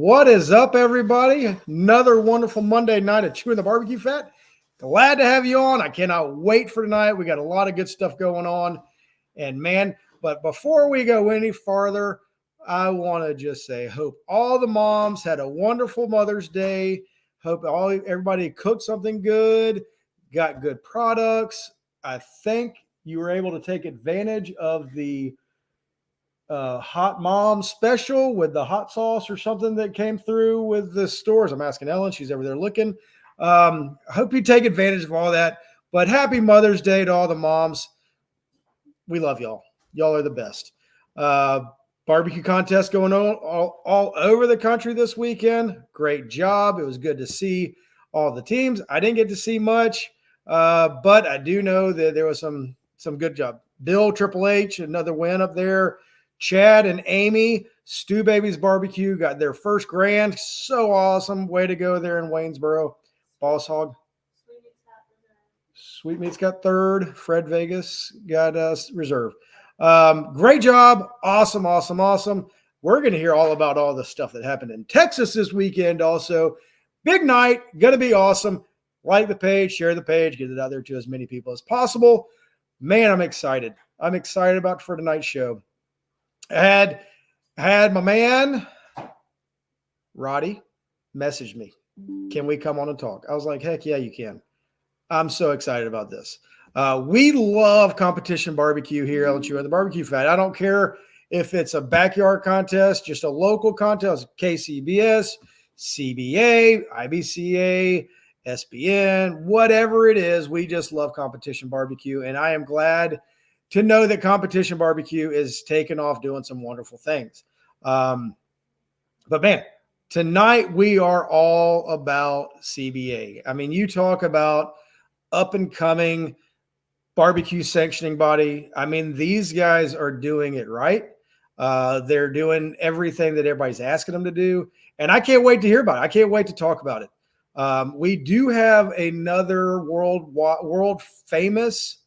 What is up, everybody? Another wonderful Monday night at Chewin the BBQ Fat. Glad to have you on. I cannot wait for tonight. We got a lot of good stuff going on. And man, but before we go any farther, I want to just say, hope all the moms had a wonderful Mother's Day. Hope everybody cooked something good, got good products. I think you were able to take advantage of the hot mom special with the hot sauce or something that came through with the stores. I'm asking Ellen. She's over there looking. I hope you take advantage of all that. But happy Mother's Day to all the moms. We love y'all. Y'all are the best. Barbecue contest going on all over the country this weekend. Great job. It was good to see all the teams. I didn't get to see much, but I do know that there was some good job. Bill, Triple H, another win up there. Chad and Amy, Stu Baby's Barbecue, got their first grand. So awesome. Way to go there in Waynesboro. Boss Hog. Sweet Meat's got third. Fred Vegas got reserve. Great job. Awesome. We're going to hear all about all the stuff that happened in Texas this weekend also. Big night. Going to be awesome. Like the page, share the page, get it out there to as many people as possible. Man, I'm excited. I'm excited about for tonight's show. I had my man, Roddy, message me. Can we come on and talk? I was like, heck yeah, you can. I'm so excited about this. We love competition barbecue here on Chewin the BBQ Fat. I don't care if it's a backyard contest, just a local contest, KCBS, CBA, IBCA, SBN, whatever it is. We just love competition barbecue, and I am glad to know that competition barbecue is taking off, doing some wonderful things. But man, tonight we are all about CBA. I mean, you talk about up and coming barbecue sanctioning body. I mean, these guys are doing it right. They're doing everything that everybody's asking them to do. And I can't wait to hear about it. I can't wait to talk about it. We do have another world famous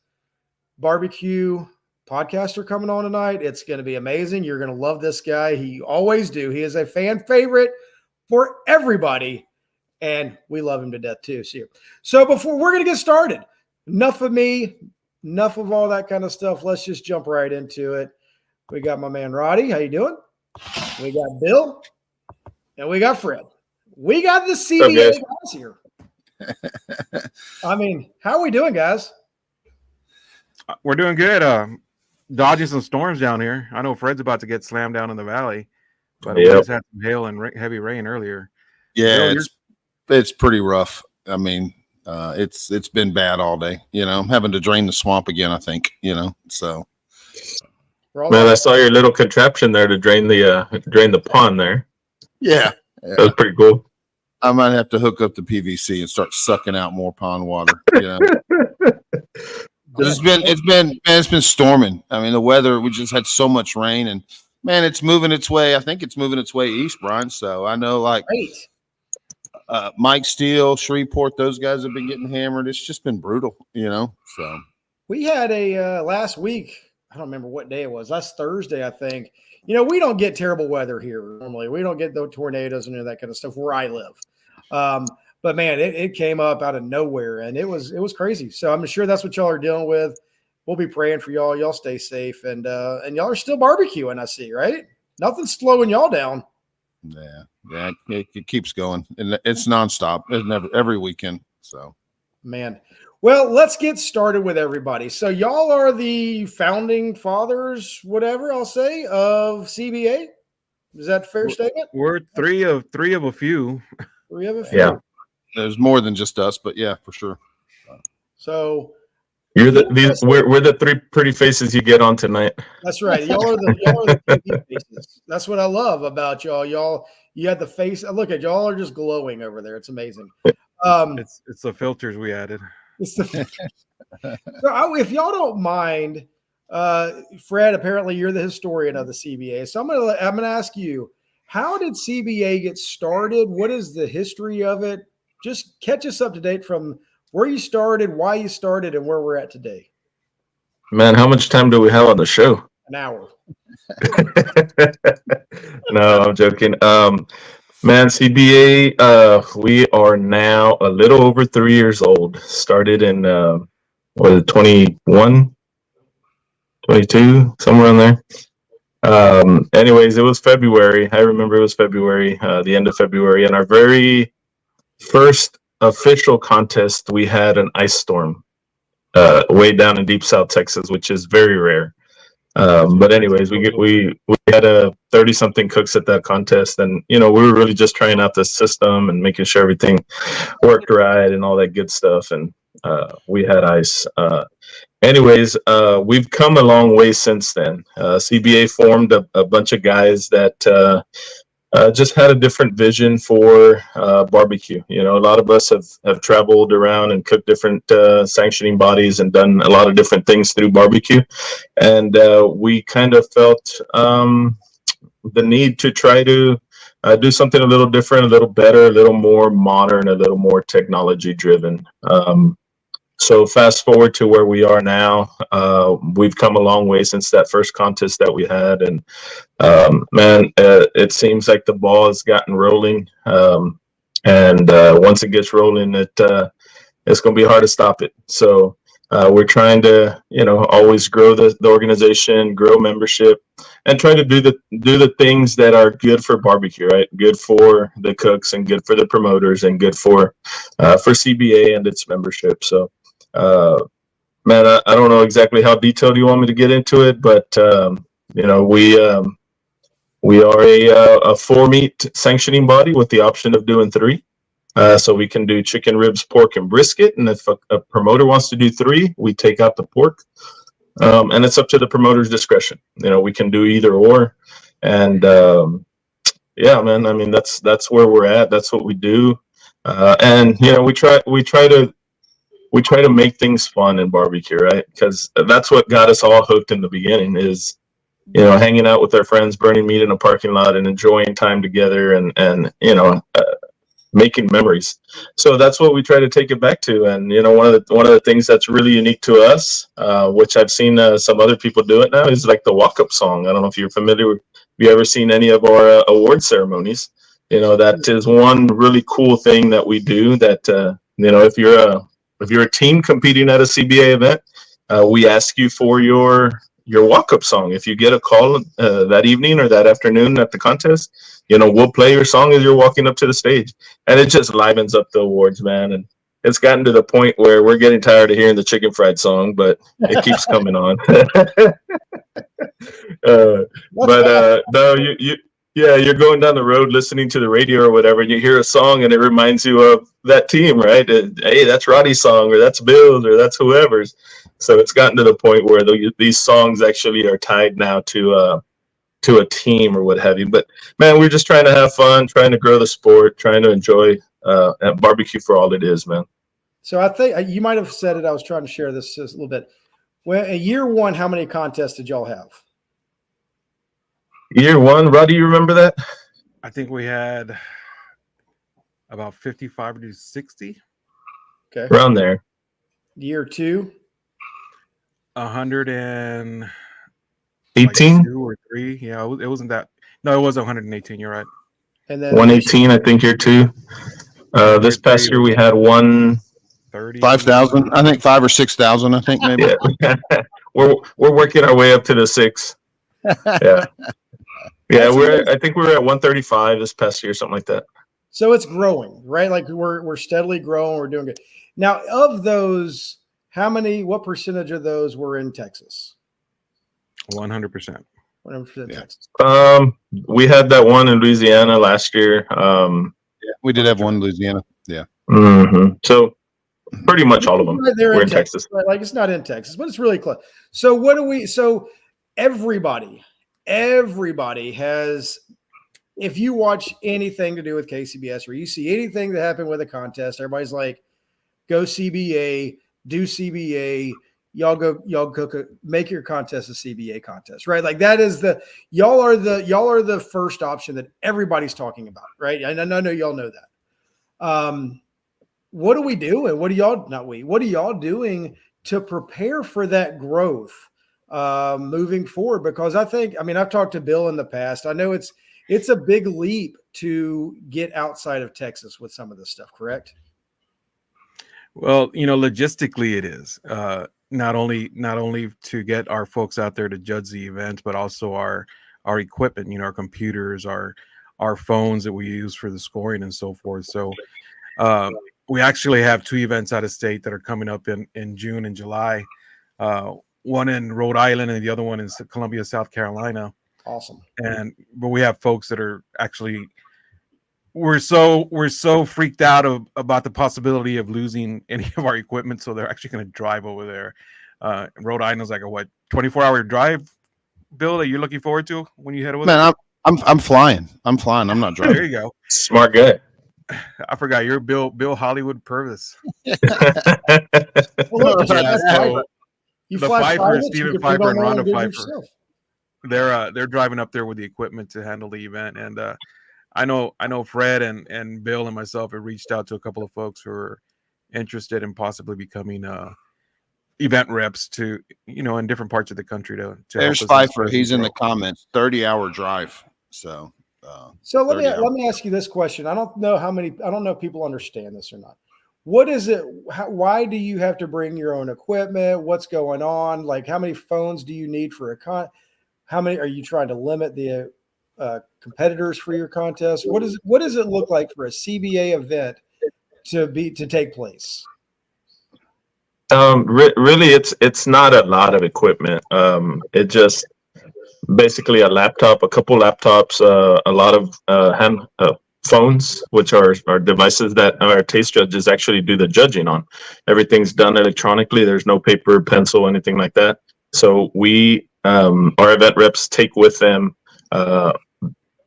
barbecue podcaster coming on tonight. It's going to be amazing. You're going to love this guy. He always do. He is a fan favorite for everybody, and we love him to death too. So before we're going to get started, enough of me, enough of all that kind of stuff. Let's just jump right into it. We got my man Roddy. How you doing? We got Bill, and we got Fred. We got the CBA guys here. I mean, how are we doing, guys? We're doing good. Dodging some storms down here. I know Fred's about to get slammed down in the valley, but we just had some hail and heavy rain earlier. Yeah, it's pretty rough. I mean, it's been bad all day. You know, I'm having to drain the swamp again, I think, so. Man, I saw your little contraption there to drain the pond there. Yeah. That was pretty cool. I might have to hook up the PVC and start sucking out more pond water, It's been storming. I mean, the weather, we just had so much rain, and man, it's moving its way. I think it's moving its way east, Brian. So I know Mike Steele, Shreveport, those guys have been getting hammered. It's just been brutal, so. We had a last week, I don't remember what day it was, last Thursday, I think. We don't get terrible weather here normally. We don't get the tornadoes and that kind of stuff where I live. But man, it came up out of nowhere, and it was crazy. So I'm sure that's what y'all are dealing with. We'll be praying for y'all. Y'all stay safe, and y'all are still barbecuing. I see, right? Nothing's slowing y'all down. Yeah, it keeps going, and it's nonstop. It's never every weekend. So, man, well, let's get started with everybody. So y'all are the founding fathers, whatever I'll say, of CBA. Is that a fair statement? We're three of a few. Three of a few. Yeah. There's more than just us, but yeah, for sure. So we're the three pretty faces you get on tonight. That's right. Y'all are the TV faces. That's what I love about y'all. You had the face. Look at y'all are just glowing over there. It's amazing. It's the filters we added. So if y'all don't mind, Fred, apparently you're the historian of the CBA. So I'm gonna ask you, how did CBA get started? What is the history of it? Just catch us up to date from where you started, why you started, and where we're at today. Man, how much time do we have on the show? An hour. No, I'm joking. Man, CBA, we are now a little over 3 years old. Started in, what is it, 21, 22, somewhere in there. Anyways, it was February. I remember it was February, the end of February. And our very first official contest, we had an ice storm way down in deep South Texas, which is very rare. But anyways, we had a 30-something cooks at that contest, and we were really just trying out the system and making sure everything worked right and all that good stuff. And we had ice. Anyways, we've come a long way since then. CBA formed a bunch of guys that just had a different vision for barbecue. A lot of us have traveled around and cooked different sanctioning bodies and done a lot of different things through barbecue. And we kind of felt the need to try to do something a little different, a little better, a little more modern, a little more technology driven. So fast forward to where we are now. We've come a long way since that first contest that we had, and man, it seems like the ball has gotten rolling. And once it gets rolling, it's going to be hard to stop it. So we're trying to, always grow the organization, grow membership, and try to do the things that are good for barbecue, right? Good for the cooks and good for the promoters and good for CBA and its membership. So. Man, I don't know exactly how detailed you want me to get into it, but we are a 4-meat sanctioning body with the option of doing 3. So we can do chicken, ribs, pork, and brisket. And if a promoter wants to do 3, we take out the pork, and it's up to the promoter's discretion. We can do either or, and yeah, man. I mean, that's where we're at. That's what we do, and we try to make things fun in barbecue, right? Because that's what got us all hooked in the beginning is, hanging out with our friends, burning meat in a parking lot and enjoying time together and making memories. So that's what we try to take it back to. And, one of the things that's really unique to us, which I've seen some other people do it now, is like the walk-up song. I don't know if you're familiar with, have you ever seen any of our award ceremonies? That is one really cool thing that we do that, if you're a team competing at a CBA event, we ask you for your walk-up song. If you get a call that evening or that afternoon at the contest, we'll play your song as you're walking up to the stage. And it just livens up the awards, man. And it's gotten to the point where we're getting tired of hearing the chicken fried song, but it keeps coming on. No, you're going down the road listening to the radio or whatever, and you hear a song and it reminds you of that team, right? Hey, that's Roddy's song, or that's Bill's, or that's whoever's. So it's gotten to the point where these songs actually are tied now to a team or what have you. But man, we're just trying to have fun, trying to grow the sport, trying to enjoy barbecue for all it is, man. So I think you might have said it. I was trying to share this just a little bit. Well, in year 1, how many contests did y'all have? Year 1, Roddy, you remember that? I think we had about 55 to 60. Okay. Around there. Year 2? 118 like 2 or 3. Yeah, it wasn't that. No, it was 118. You're right. And then 118, I think, year 2. This past year we had 130. 5,000. I think 5,000 or 6,000. I think maybe. Yeah. we're working our way up to the 6. Yeah. Yeah, I think we were at 135 this past year, something like that. So it's growing, right? Like we're steadily growing. We're doing good. Now, of those, what percentage of those were in Texas? 100%. 100% Texas. We had that one in Louisiana last year. Yeah, we did have one in Louisiana. Yeah. Mm-hmm. So pretty much all of them were in Texas. Right? Like it's not in Texas, but it's really close. So everybody has, if you watch anything to do with KCBS or you see anything that happened with a contest, everybody's like, go CBA, do CBA, y'all go make your contest a CBA contest, right? Like that is y'all are the first option that everybody's talking about, right? And I know y'all know that. What do we do? And what are y'all doing to prepare for that growth moving forward? Because I've talked to Bill in the past. I know it's it's a big leap to get outside of Texas with some of this stuff, correct? Well, logistically it is. Not only to get our folks out there to judge the event, but also our equipment, our computers, our phones that we use for the scoring and so forth. So we actually have 2 events out of state that are coming up in June and July. One in Rhode Island and the other one in Columbia, South Carolina. Awesome. But we have folks that are actually, we're so freaked out about the possibility of losing any of our equipment, so they're actually going to drive over there. Rhode Island's like a 24-hour drive, Bill, that you're looking forward to when you head over there? Man, I'm flying. I'm not driving. There you go. Smart guy. I forgot you're Bill Hollywood Purvis. Well, look, So you the fly Pfeiffer, private, Stephen you can put Pfeiffer it and on Rhonda do it Pfeiffer. yourself. They're driving up there with the equipment to handle the event, and I know Fred and Bill and myself have reached out to a couple of folks who are interested in possibly becoming event reps to in different parts of the country to There's help us Pfeiffer. He's in the comments. 30-hour drive. So let 30 hours. me ask you this question. I don't know if people understand this or not. What is it? Why do you have to bring your own equipment? What's going on? Like, how many phones do you need for how many are you trying to limit the competitors for your contest? What does it look like for a CBA event to take place? Really, it's not a lot of equipment. It just basically a laptop, a couple laptops, a lot of hand phones, which are devices that our taste judges actually do the judging on. Everything's done electronically. There's no paper, pencil, anything like that. So we, our event reps take with them,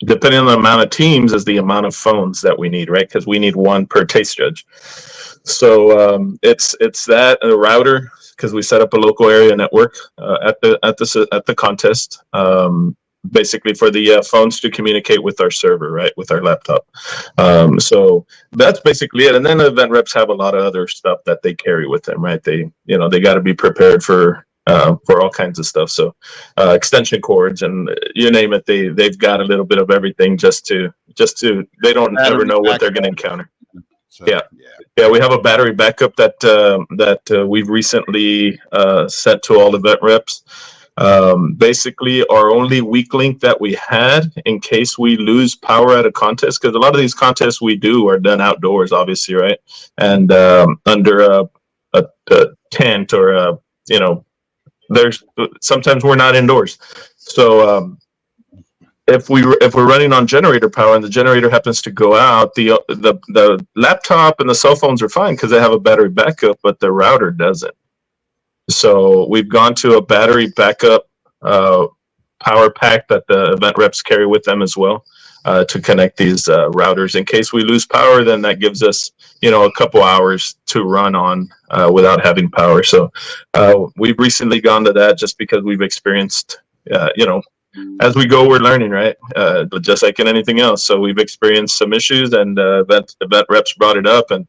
depending on the amount of teams, is the amount of phones that we need, right? Because we need one per taste judge. So it's that a router, because we set up a local area network at the contest, basically for the phones to communicate with our server, right, with our laptop. So that's basically it. And then the event reps have a lot of other stuff that they carry with them, right? They got to be prepared for all kinds of stuff. So extension cords and you name it, they've got a little bit of everything just to they don't ever know what they're going to encounter. So, Yeah, we have a battery backup that we've recently sent to all the vet reps. Basically, our only weak link that we had in case we lose power at a contest, because a lot of these contests we do are done outdoors, obviously, right? And under a tent or there's sometimes we're not indoors, so. If we're running on generator power and the generator happens to go out, the laptop and the cell phones are fine because they have a battery backup, but the router doesn't. So we've gone to a battery backup power pack that the event reps carry with them as well to connect these routers. In case we lose power, then that gives us a couple hours to run on without having power. So we've recently gone to that just because we've experienced as we go, we're learning, right? But just like in anything else. So we've experienced some issues, and event reps brought it up, and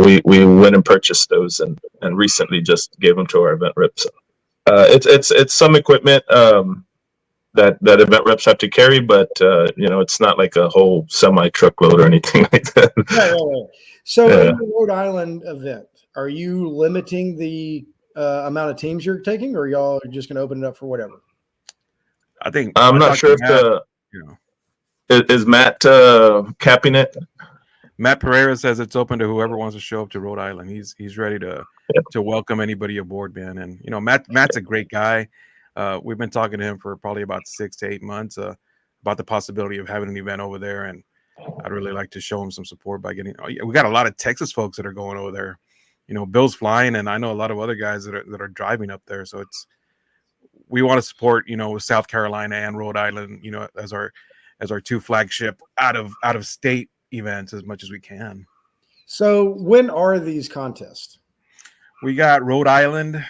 we went and purchased those, and recently just gave them to our event reps. It's some equipment that event reps have to carry, but it's not like a whole semi truckload or anything like that. Right. So in the Rhode Island event, are you limiting the amount of teams you're taking, or y'all are just going to open it up for whatever? I'm not sure if is Matt capping it. Matt Pereira says it's open to whoever wants to show up to Rhode Island. He's ready to welcome anybody aboard, man. And Matt's a great guy. We've been talking to him for probably about 6 to 8 months about the possibility of having an event over there, and I'd really like to show him some support by getting. We got a lot of Texas folks that are going over there. Bill's flying, and I know a lot of other guys that are driving up there. So we want to support South Carolina and Rhode Island as our 2 flagship out of state events as much as we can. So when are these contests? We got Rhode Island,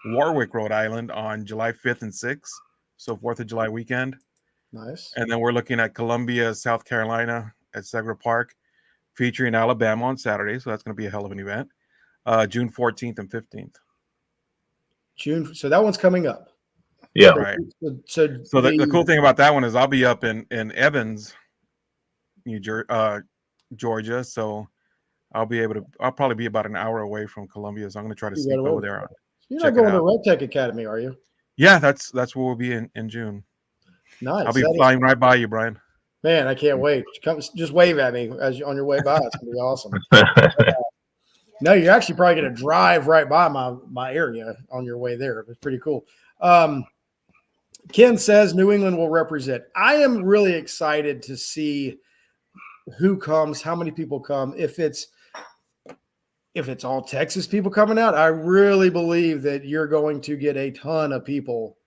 Warwick, Rhode Island on July 5th and 6th, so 4th of July weekend. Nice. And then we're looking at Columbia, South Carolina at Segra Park, featuring Alabama on Saturday, so that's going to be a hell of an event. June 14th and 15th. June, so that one's coming up. Yeah. Right. So So the cool thing about that one is I'll be up in Evans, Georgia. So I'll probably be about an hour away from Columbia. So I'm going to try to You sneak gotta over wait. there. You're Check not it going to out. Red Tech Academy, are you? Yeah, that's where we'll be in June. Nice. I'll be flying right by you, Brian. Man, I can't wait. Come, just wave at me as on your way by. It's gonna be awesome. No, you're actually probably gonna drive right by my area on your way there. It's pretty cool. Ken says New England will represent. I am really excited to see who comes, how many people come. If it's all Texas people coming out, I really believe that you're going to get a ton of people,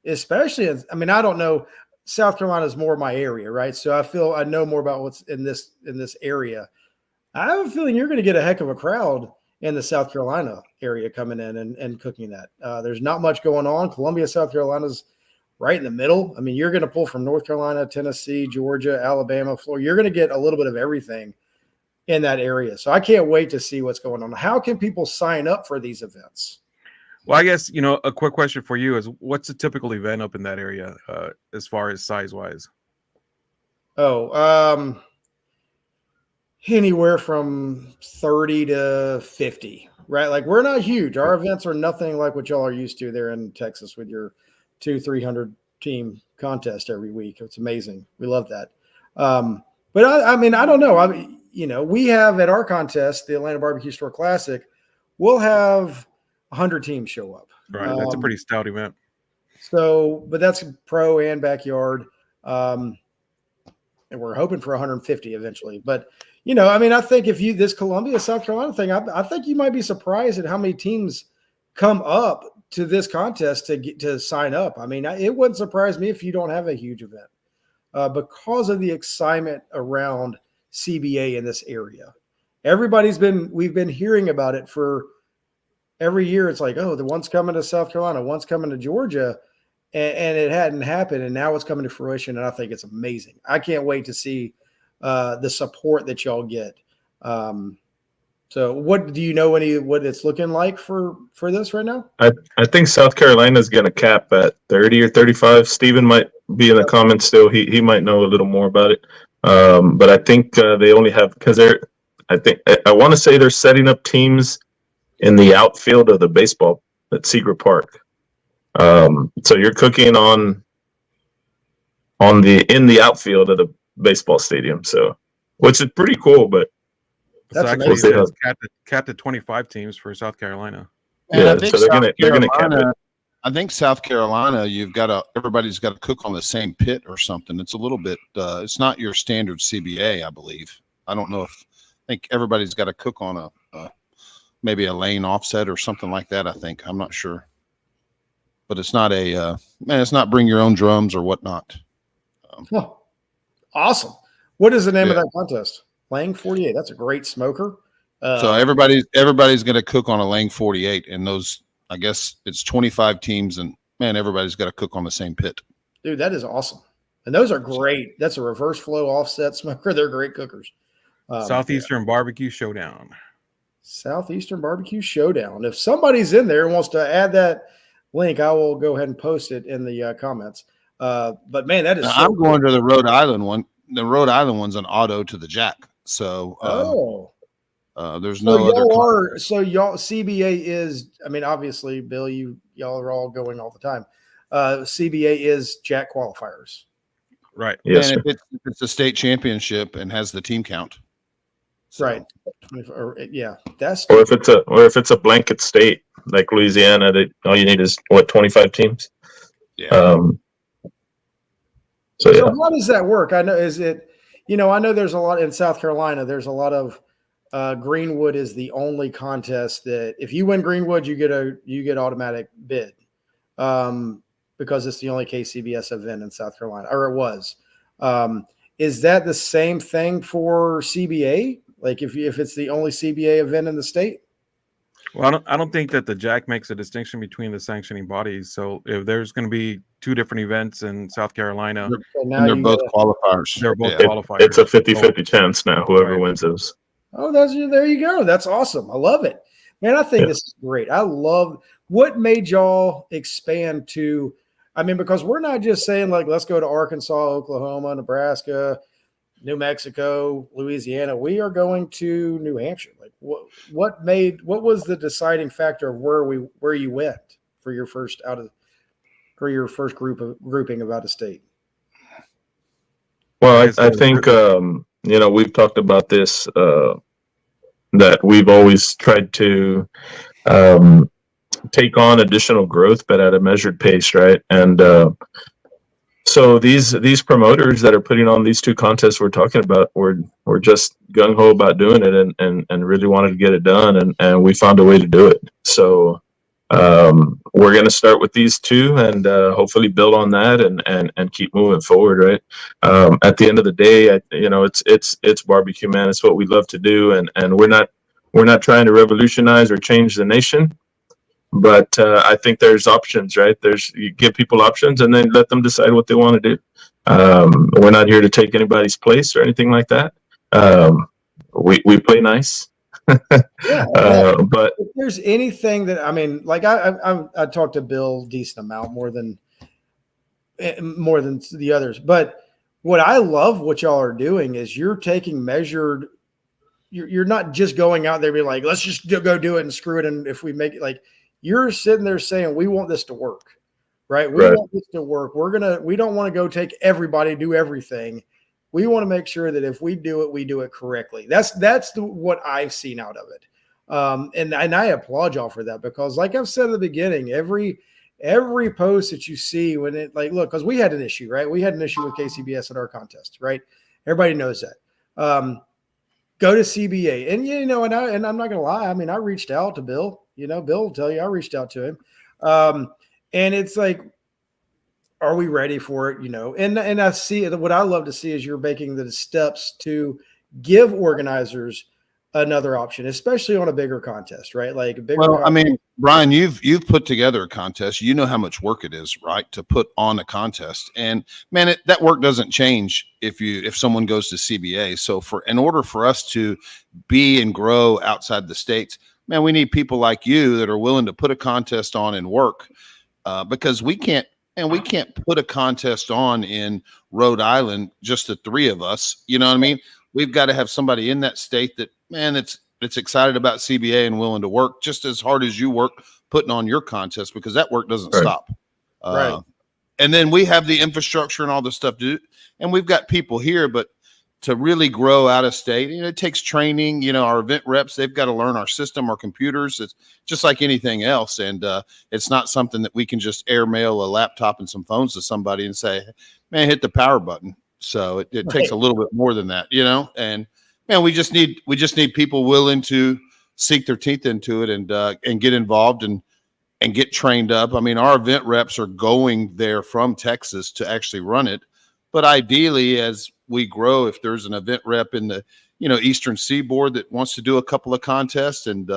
especially I don't know. South Carolina is more my area, right? So I know more about what's in this area. I have a feeling you're going to get a heck of a crowd in the South Carolina area coming in and cooking that. There's not much going on. Columbia, South Carolina's right in the middle. I mean, you're going to pull from North Carolina, Tennessee, Georgia, Alabama, Florida. You're going to get a little bit of everything in that area. So I can't wait to see what's going on. How can people sign up for these events? Well, I guess, a quick question for you is what's a typical event up in that area as far as size-wise? Oh, anywhere from 30 to 50, right? Like we're not huge. Our events are nothing like what y'all are used to there in Texas with your 200-300 team contest every week. It's amazing. We love that. But I don't know. We have at our contest, the Atlanta Barbecue Store Classic, we'll have 100 teams show up. Right. That's a pretty stout event. So, but that's pro and backyard. And we're hoping for 150 eventually. But, I think if this Columbia, South Carolina thing, I think you might be surprised at how many teams come up to this contest to sign up. It wouldn't surprise me if you don't have a huge event because of the excitement around CBA in this area. We've been hearing about it for every year. It's like, oh, the one's coming to South Carolina, one's coming to Georgia, and it hadn't happened. And now it's coming to fruition. And I think it's amazing. I can't wait to see the support that y'all get. So what do you know what it's looking like for this right now? I think South Carolina is going to cap at 30 or 35. Steven might be in the comments still. He might know a little more about it. But I think they only have, because I want to say they're setting up teams in the outfield of the baseball at Secret Park. So you're cooking in the outfield of the baseball stadium. So, which is pretty cool, but so actually it's capped at 25 teams for South Carolina. And yeah, so they're gonna cap it. I think South Carolina, everybody's got to cook on the same pit or something. It's a little bit, it's not your standard CBA, I believe. I don't know I think everybody's got to cook on maybe a lane offset or something like that. I think, I'm not sure, but it's not it's not bring your own drums or whatnot. Awesome. What is the name of that contest? Lang 48. That's a great smoker. So everybody's going to cook on a Lang 48, and those, I guess it's 25 teams, and man, everybody's got to cook on the same pit. Dude, that is awesome. And those are great. That's a reverse flow offset smoker. They're great cookers. Southeastern Barbecue Showdown. Southeastern Barbecue Showdown. If somebody's in there and wants to add that link, I will go ahead and post it in the comments. But man, that is. I'm going to the Rhode Island one. The Rhode Island one's an auto to the jack. So there's no other. So y'all CBA is. Obviously, Bill, y'all are all going all the time. CBA is jack qualifiers. Right. Yes. And if it's a state championship and has the team count. So. Right. Yeah. That's. Or if it's a blanket state like Louisiana, all you need is 25 teams. Yeah. So how does that work? I know I know there's a lot in South Carolina. There's a lot of Greenwood is the only contest that if you win Greenwood, you get automatic bid because it's the only KCBS event in South Carolina, or it was. Is that the same thing for CBA? Like if it's the only CBA event in the state? Well, I don't think that the JAC makes a distinction between the sanctioning bodies. So if there's going to be two different events in South Carolina, they're both qualifiers. They're both qualifiers. It's a 50-50 chance now, whoever wins those. Oh, there you go. That's awesome. I love it. Man, I think this is great. I love what made y'all expand to I mean, because we're not just saying like, let's go to Arkansas, Oklahoma, Nebraska, New Mexico, Louisiana. We are going to New Hampshire. Like what was the deciding factor of where you went for your first grouping of out of state? Well, I think, we've talked about this, that we've always tried to take on additional growth, but at a measured pace, right? And so these promoters that are putting on these 2 contests we're talking about were just gung-ho about doing it and really wanted to get it done, and we found a way to do it. So we're going to start with these 2 and hopefully build on that and keep moving forward, right? At the end of the day, it's barbecue, man. It's what we love to do, and we're not trying to revolutionize or change the nation. But I think there's options, right? You give people options and then let them decide what they want to do. We're not here to take anybody's place or anything like that. We play nice. Yeah, but if there's anything that, I mean, like I talked to Bill a decent amount more than the others. But what I love what y'all are doing is you're taking measured. You're not just going out there being like, let's just go do it and screw it. And if we make it, like, you're sitting there saying, we want this to work, right? We want this to work. We don't want to go take everybody, do everything. We want to make sure that if we do it correctly. That's what I've seen out of it. And I applaud y'all for that, because like I've said at the beginning, every post that you see when it, like, look, because we had an issue, right? We had an issue with KCBS at our contest, right? Everybody knows that. Go to CBA. And, and I'm not going to lie. I mean, I reached out to Bill. Bill will tell you I reached out to him. And it's like, are we ready for it? And I see it. What I love to see is you're making the steps to give organizers another option, especially on a bigger contest, right? Like a bigger contest. I mean, Brian, you've put together a contest. You know how much work it is, right, to put on a contest. And man, that work doesn't change if someone goes to CBA. So in order for us to be and grow outside the states, man, we need people like you that are willing to put a contest on and work, because we can't put a contest on in Rhode Island, just the 3 of us. You know what I mean? We've got to have somebody in that state that, man, it's excited about CBA and willing to work just as hard as you work putting on your contest, because that work doesn't stop. Right. And then we have the infrastructure and all this stuff to do, and we've got people here, but to really grow out of state, it takes training. Our event reps, they've got to learn our system, our computers. It's just like anything else. And it's not something that we can just airmail a laptop and some phones to somebody and say, man, hit the power button. So it takes a little bit more than that, and man, we just need people willing to sink their teeth into it and get involved and get trained up. I mean, our event reps are going there from Texas to actually run it. But ideally, as we grow, if there's an event rep in the Eastern Seaboard that wants to do a couple of contests, and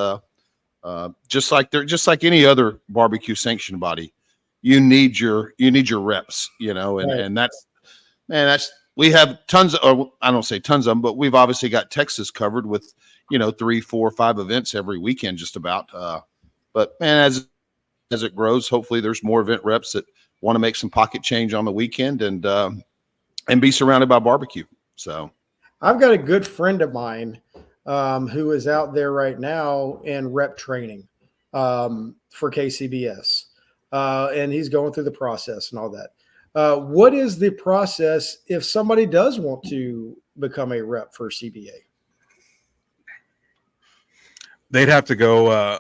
just like any other barbecue sanctioned body, you need your reps, and that's we have tons of, or I don't say tons of them, but we've obviously got Texas covered with 3, 4, 5 events every weekend just about. But man, as it grows, hopefully there's more event reps that want to make some pocket change on the weekend and be surrounded by barbecue. So I've got a good friend of mine who is out there right now in rep training for KCBS. And he's going through the process and all that. What is the process if somebody does want to become a rep for CBA? They'd have to go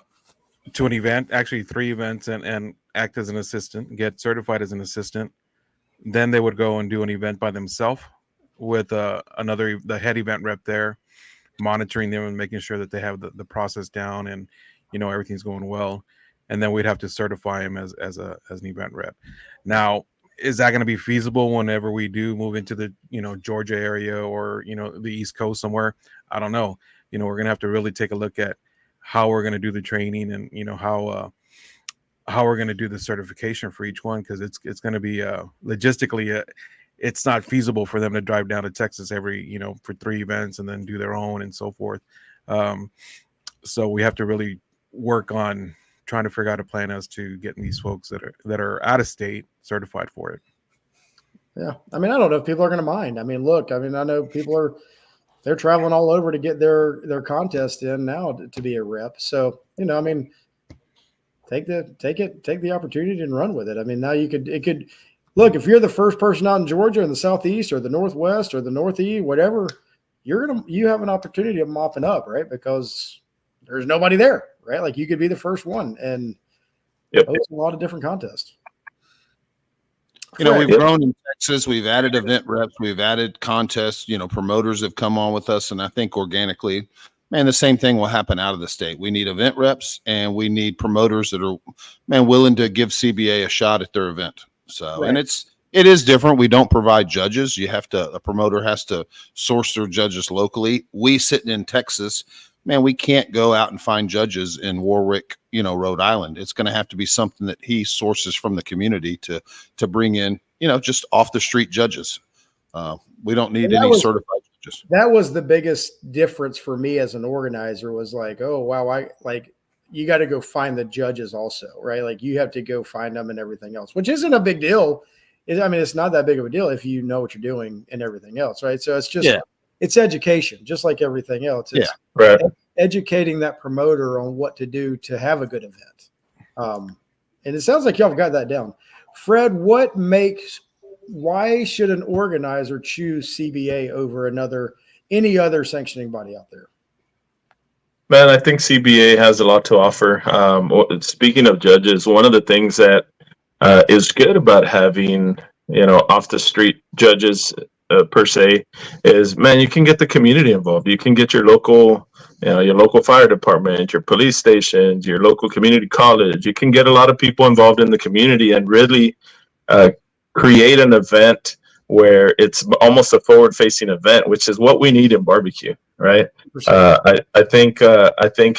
to an event, actually 3 events, and act as an assistant, get certified as an assistant. Then they would go and do an event by themselves with the head event rep there, monitoring them and making sure that they have the process down and everything's going well. And then we'd have to certify him as an event rep. Now, is that going to be feasible whenever we do move into the Georgia area or the East Coast somewhere? I don't know. We're going to have to really take a look at how we're going to do the training and how we're going to do the certification for each one, because it's going to be logistically it's not feasible for them to drive down to Texas every for 3 events and then do their own and so forth. So we have to really work on trying to figure out a plan as to getting these folks that are out of state certified for it. Yeah. I mean, I don't know if people are going to mind. I mean, look, I know people they're traveling all over to get their contest in now to be a rep. So, I mean, take the opportunity and run with it. I mean, now it could look, if you're the first person out in Georgia in the Southeast or the Northwest or the Northeast, whatever, you have an opportunity of mopping up, right? Because there's nobody there, right? Like you could be the first one and host a lot of different contests. We've grown in Texas. We've added event reps. We've added contests. Promoters have come on with us. And I think organically, man, the same thing will happen out of the state. We need event reps and we need promoters that are, willing to give CBA a shot at their event. So, right. And it is different. We don't provide judges. A promoter has to source their judges locally. We sitting in Texas, man, we can't go out and find judges in Warwick, Rhode Island. It's going to have to be something that he sources from the community to bring in, just off the street judges. We don't need any certified judges. That was the biggest difference for me as an organizer was like, oh, wow, you got to go find the judges also, right? Like you have to go find them and everything else, which isn't a big deal. It's not that big of a deal if you know what you're doing and everything else, right? So it's just it's education, just like everything else. It's right. Educating that promoter on what to do to have a good event. And it sounds like y'all have got that down. Fred, why should an organizer choose CBA over any other sanctioning body out there? Man, I think CBA has a lot to offer. Speaking of judges, one of the things that is good about having, off the street judges per se is, man, you can get the community involved. You can get your local fire department, your police stations, your local community college. You can get a lot of people involved in the community and really create an event where it's almost a forward-facing event, which is what we need in barbecue, right? I think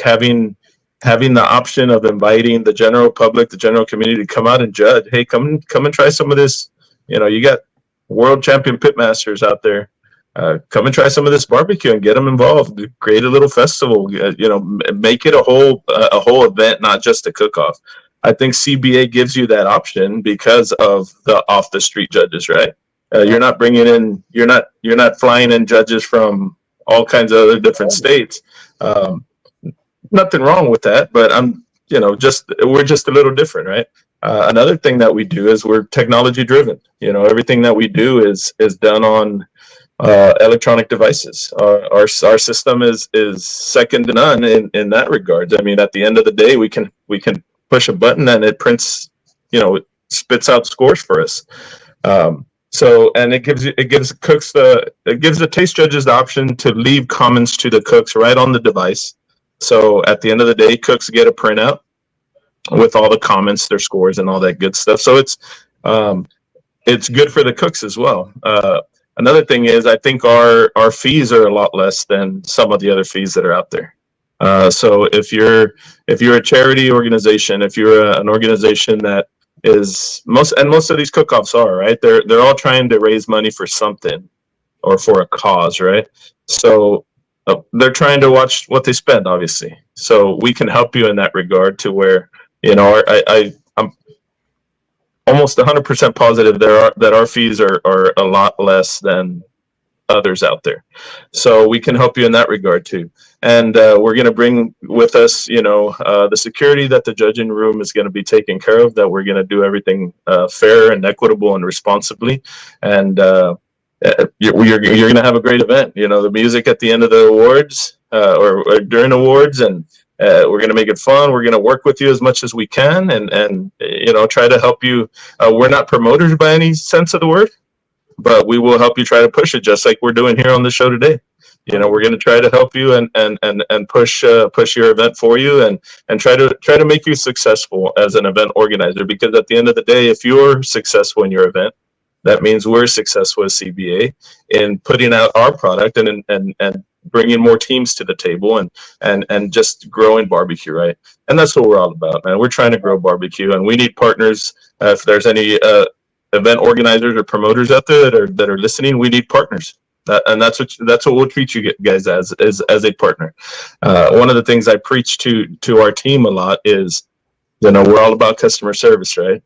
having the option of inviting the general public, the general community to come out and judge. Hey, come and try some of this. You got world champion pitmasters out there. Come and try some of this barbecue and get them involved. Create a little festival. Make it a whole event, not just a cook-off. I think CBA gives you that option because of the off the street judges, right? You're not flying in judges from all kinds of other different states. Nothing wrong with that, but we're just a little different, right? Another thing that we do is we're technology driven. Everything that we do is done on electronic devices. Our system is second to none in that regard. I mean, at the end of the day, we can push a button and it prints, it spits out scores for us. And it gives the taste judges the option to leave comments to the cooks right on the device. So at the end of the day, cooks get a printout with all the comments, their scores, and all that good stuff. So it's good for the cooks as well. Another thing is, I think our fees are a lot less than some of the other fees that are out there. So if you're a charity organization, if you're an organization that is most of these cook-offs are, right, they're all trying to raise money for something or for a cause, right? So they're trying to watch what they spend, obviously. So we can help you in that regard to where, I'm almost 100% positive that our fees are a lot less than others out there. So we can help you in that regard too. And we're going to bring with us, the security that the judging room is going to be taken care of, that we're going to do everything fair and equitable and responsibly. And you're going to have a great event. The music at the end of the awards or during awards, and we're going to make it fun. We're going to work with you as much as we can and try to help you. We're not promoters by any sense of the word, but we will help you try to push it, just like we're doing here on the show today. We're going to try to help you and push your event for you and try to make you successful as an event organizer, because at the end of the day, if you're successful in your event, that means we're successful as CBA in putting out our product and bringing more teams to the table and just growing barbecue, right? And that's what we're all about, man. We're trying to grow barbecue, and we need partners. If there's any event organizers or promoters out there that are listening, we need partners. And that's what we'll treat you guys as a partner. One of the things I preach to our team a lot is, we're all about customer service, right?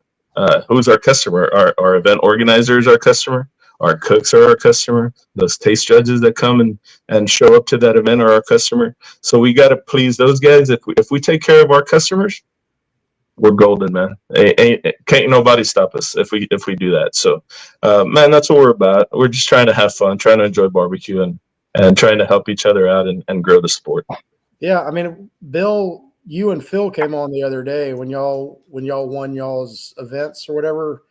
Who's our customer? Our event organizers, our customer. Our cooks are our customer. Those taste judges that come and show up to that event are our customer. So we got to please those guys. If we take care of our customers, we're golden, man. Can't nobody stop us if we do that. So, man, that's what we're about. We're just trying to have fun, trying to enjoy barbecue, and trying to help each other out and grow the sport. Yeah, I mean, Bill, you and Phil came on the other day when y'all won y'all's events or whatever,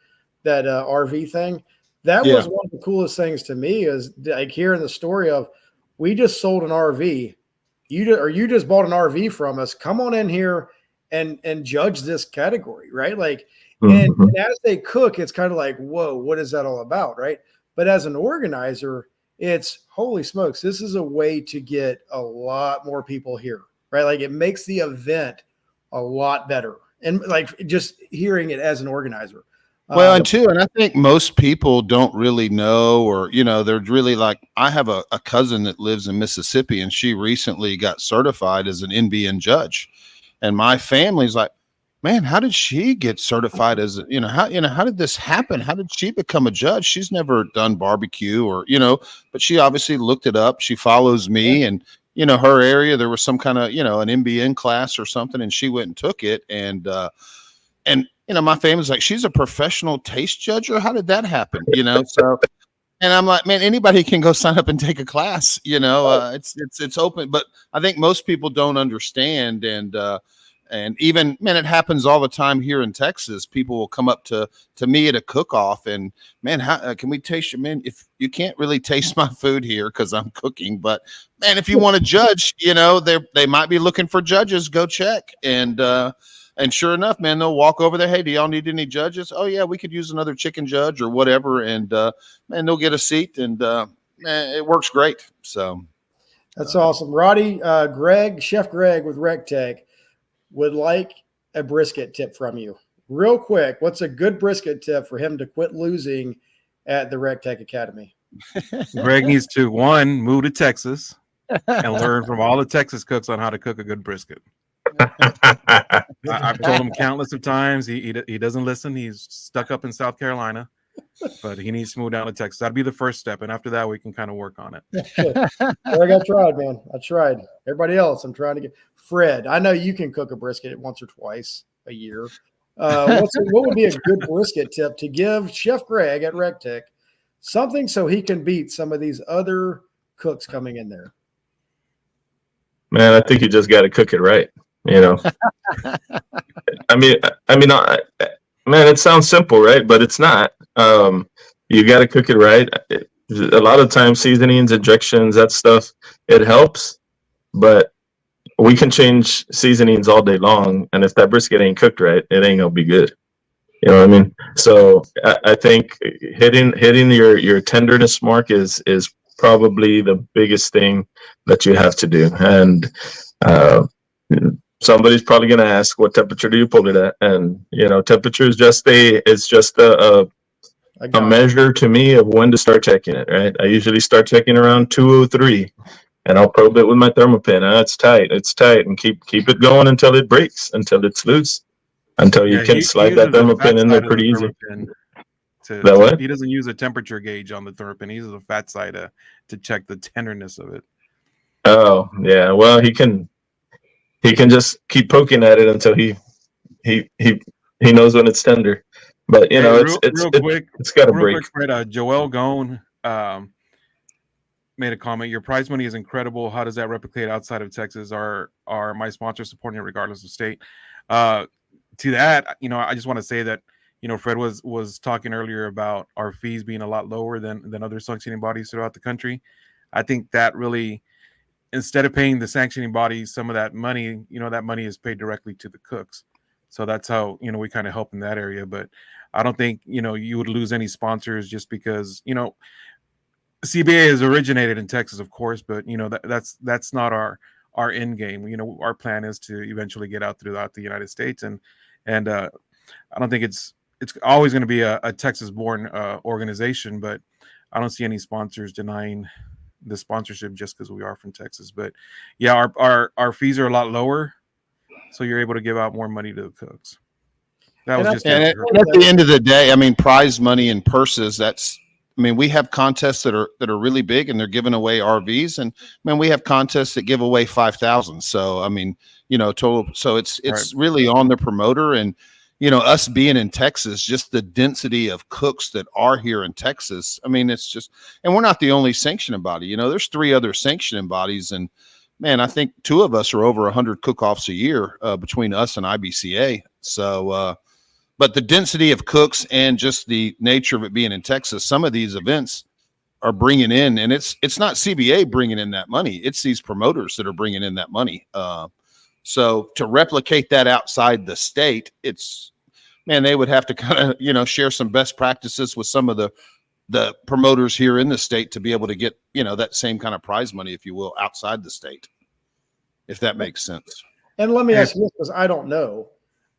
that RV thing. That was one of the coolest things to me, is like hearing the story of, we just sold an RV. You just bought an RV from us. Come on in here and judge this category, right? Like, and as they cook, it's kind of like, whoa, what is that all about, right? But as an organizer, it's holy smokes, this is a way to get a lot more people here, right? Like, it makes the event a lot better. And like, just hearing it as an organizer. Well, and I think most people don't really know, or, they're really like, I have a cousin that lives in Mississippi, and she recently got certified as an NBN judge. And my family's like, man, how did she get certified as, how did this happen? How did she become a judge? She's never done barbecue or, but she obviously looked it up. She follows me, and, her area, there was some kind of, an NBN class or something, and she went and took it. And my family's like, she's a professional taste judger. How did that happen? So, and I'm like, man, anybody can go sign up and take a class. It's open, but I think most people don't understand. And even, man, it happens all the time here in Texas. People will come up to me at a cook-off, and, man, how can we taste your, man? If you can't really taste my food here because I'm cooking, but, man, if you want to judge, they might be looking for judges. Go check. And sure enough, man, they'll walk over there. Hey, do y'all need any judges? Oh yeah, we could use another chicken judge or whatever. And man, they'll get a seat, and man, it works great. So that's awesome. Roddy, Chef Greg with RecTech would like a brisket tip from you. Real quick, what's a good brisket tip for him to quit losing at the RecTech Academy? Greg needs to, one, move to Texas and learn from all the Texas cooks on how to cook a good brisket. I've told him countless of times. He doesn't listen. He's stuck up in South Carolina, but he needs to move down to Texas. That'd be the first step, and after that, we can kind of work on it. Greg, I tried, man. I tried. Everybody else, I'm trying to get. Fred, I know you can cook a brisket once or twice a year. What would be a good brisket tip to give Chef Greg at RecTech something so he can beat some of these other cooks coming in there? Man, I think you just got to cook it right. I mean, man, it sounds simple, right? But it's not. You got to cook it right. A lot of times, seasonings, injections, that stuff, it helps, but we can change seasonings all day long, and if that brisket ain't cooked right, it ain't gonna be good. You know what I mean? So I think hitting your tenderness mark is probably the biggest thing that you have to do. And somebody's probably going to ask, what temperature do you pull it at? And temperature is just a measure to me of when to start checking it, right? I usually start checking around 203, and I'll probe it with my thermopin. It's tight, and keep it going until it breaks, until it's loose, until you can slide that thermopin in there pretty easy. He doesn't use a temperature gauge on the thermopin. He uses a fat side to check the tenderness of it. Oh yeah, well he can just keep poking at it until he knows when it's tender. But it's got to break. Quick, Fred, Joel Gone made a comment. Your prize money is incredible. How does that replicate outside of Texas? Are my sponsors supporting it regardless of state? To that, I just want to say that Fred was talking earlier about our fees being a lot lower than other sanctioning bodies throughout the country. I think that really, instead of paying the sanctioning bodies some of that money, that money is paid directly to the cooks. So that's how, we kind of help in that area. But I don't think, you would lose any sponsors just because, CBA has originated in Texas, of course, but, that's not our end game. Our plan is to eventually get out throughout the United States. And I don't think it's always going to be a Texas-born organization, but I don't see any sponsors denying the sponsorship just because we are from Texas. But yeah, our fees are a lot lower. so you're able to give out more money to the cooks. That And was I just And the at, and at the end of the day, I mean, prize money and purses, we have contests that are really big and they're giving away RVs, and man, we have contests that give away 5,000. So, I mean, total. So it's Right. really on the promoter, and, us being in Texas, just the density of cooks that are here in Texas. I mean, it's just, and we're not the only sanctioning body, there's 3 other sanctioning bodies, and man, I think 2 of us are over 100 cook-offs a year between us and IBCA. So, but the density of cooks and just the nature of it being in Texas, some of these events are bringing in, and it's not CBA bringing in that money. It's these promoters that are bringing in that money. So to replicate that outside the state, they would have to kind of, share some best practices with some of the promoters here in the state to be able to get, that same kind of prize money, if you will, outside the state, if that makes sense. And let me ask you this, because I don't know,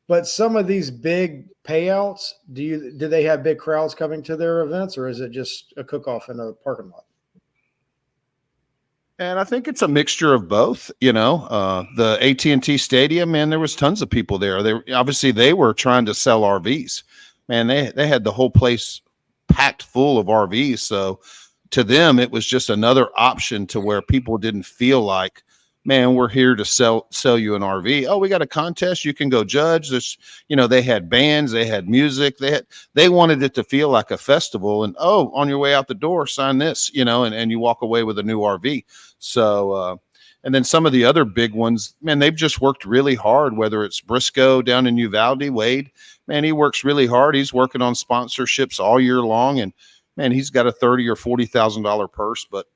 but some of these big payouts, do they have big crowds coming to their events, or is it just a cook-off in a parking lot? And I think it's a mixture of both. The AT&T Stadium, man, there was tons of people there. They were trying to sell RVs. Man, they had the whole place packed full of RVs. So to them, it was just another option to where people didn't feel like, man, we're here to sell you an RV. Oh, we got a contest. You can go judge this. They had bands, they had music. They wanted it to feel like a festival. And on your way out the door, sign this, and you walk away with a new RV. So, and then some of the other big ones, man, they've just worked really hard, whether it's Briscoe down in Uvalde, Wade, man, he works really hard. He's working on sponsorships all year long. And man, he's got a $30,000 or $40,000 purse, but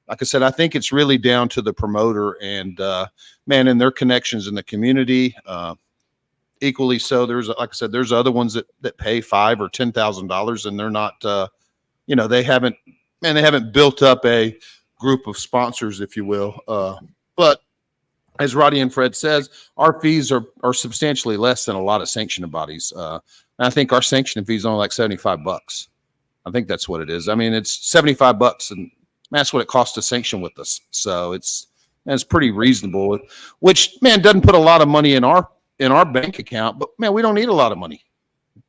like I said, I think it's really down to the promoter and, and their connections in the community. Equally so, there's other ones that pay $5,000 or $10,000, and they're not, they haven't built up a group of sponsors, if you will. But as Roddy and Fred says, our fees are substantially less than a lot of sanctioning bodies. And I think our sanctioning fee is only like $75. I think that's what it is. I mean, it's $75, and that's what it costs to sanction with us. So it's pretty reasonable, which, man, doesn't put a lot of money in our bank account, but man, we don't need a lot of money.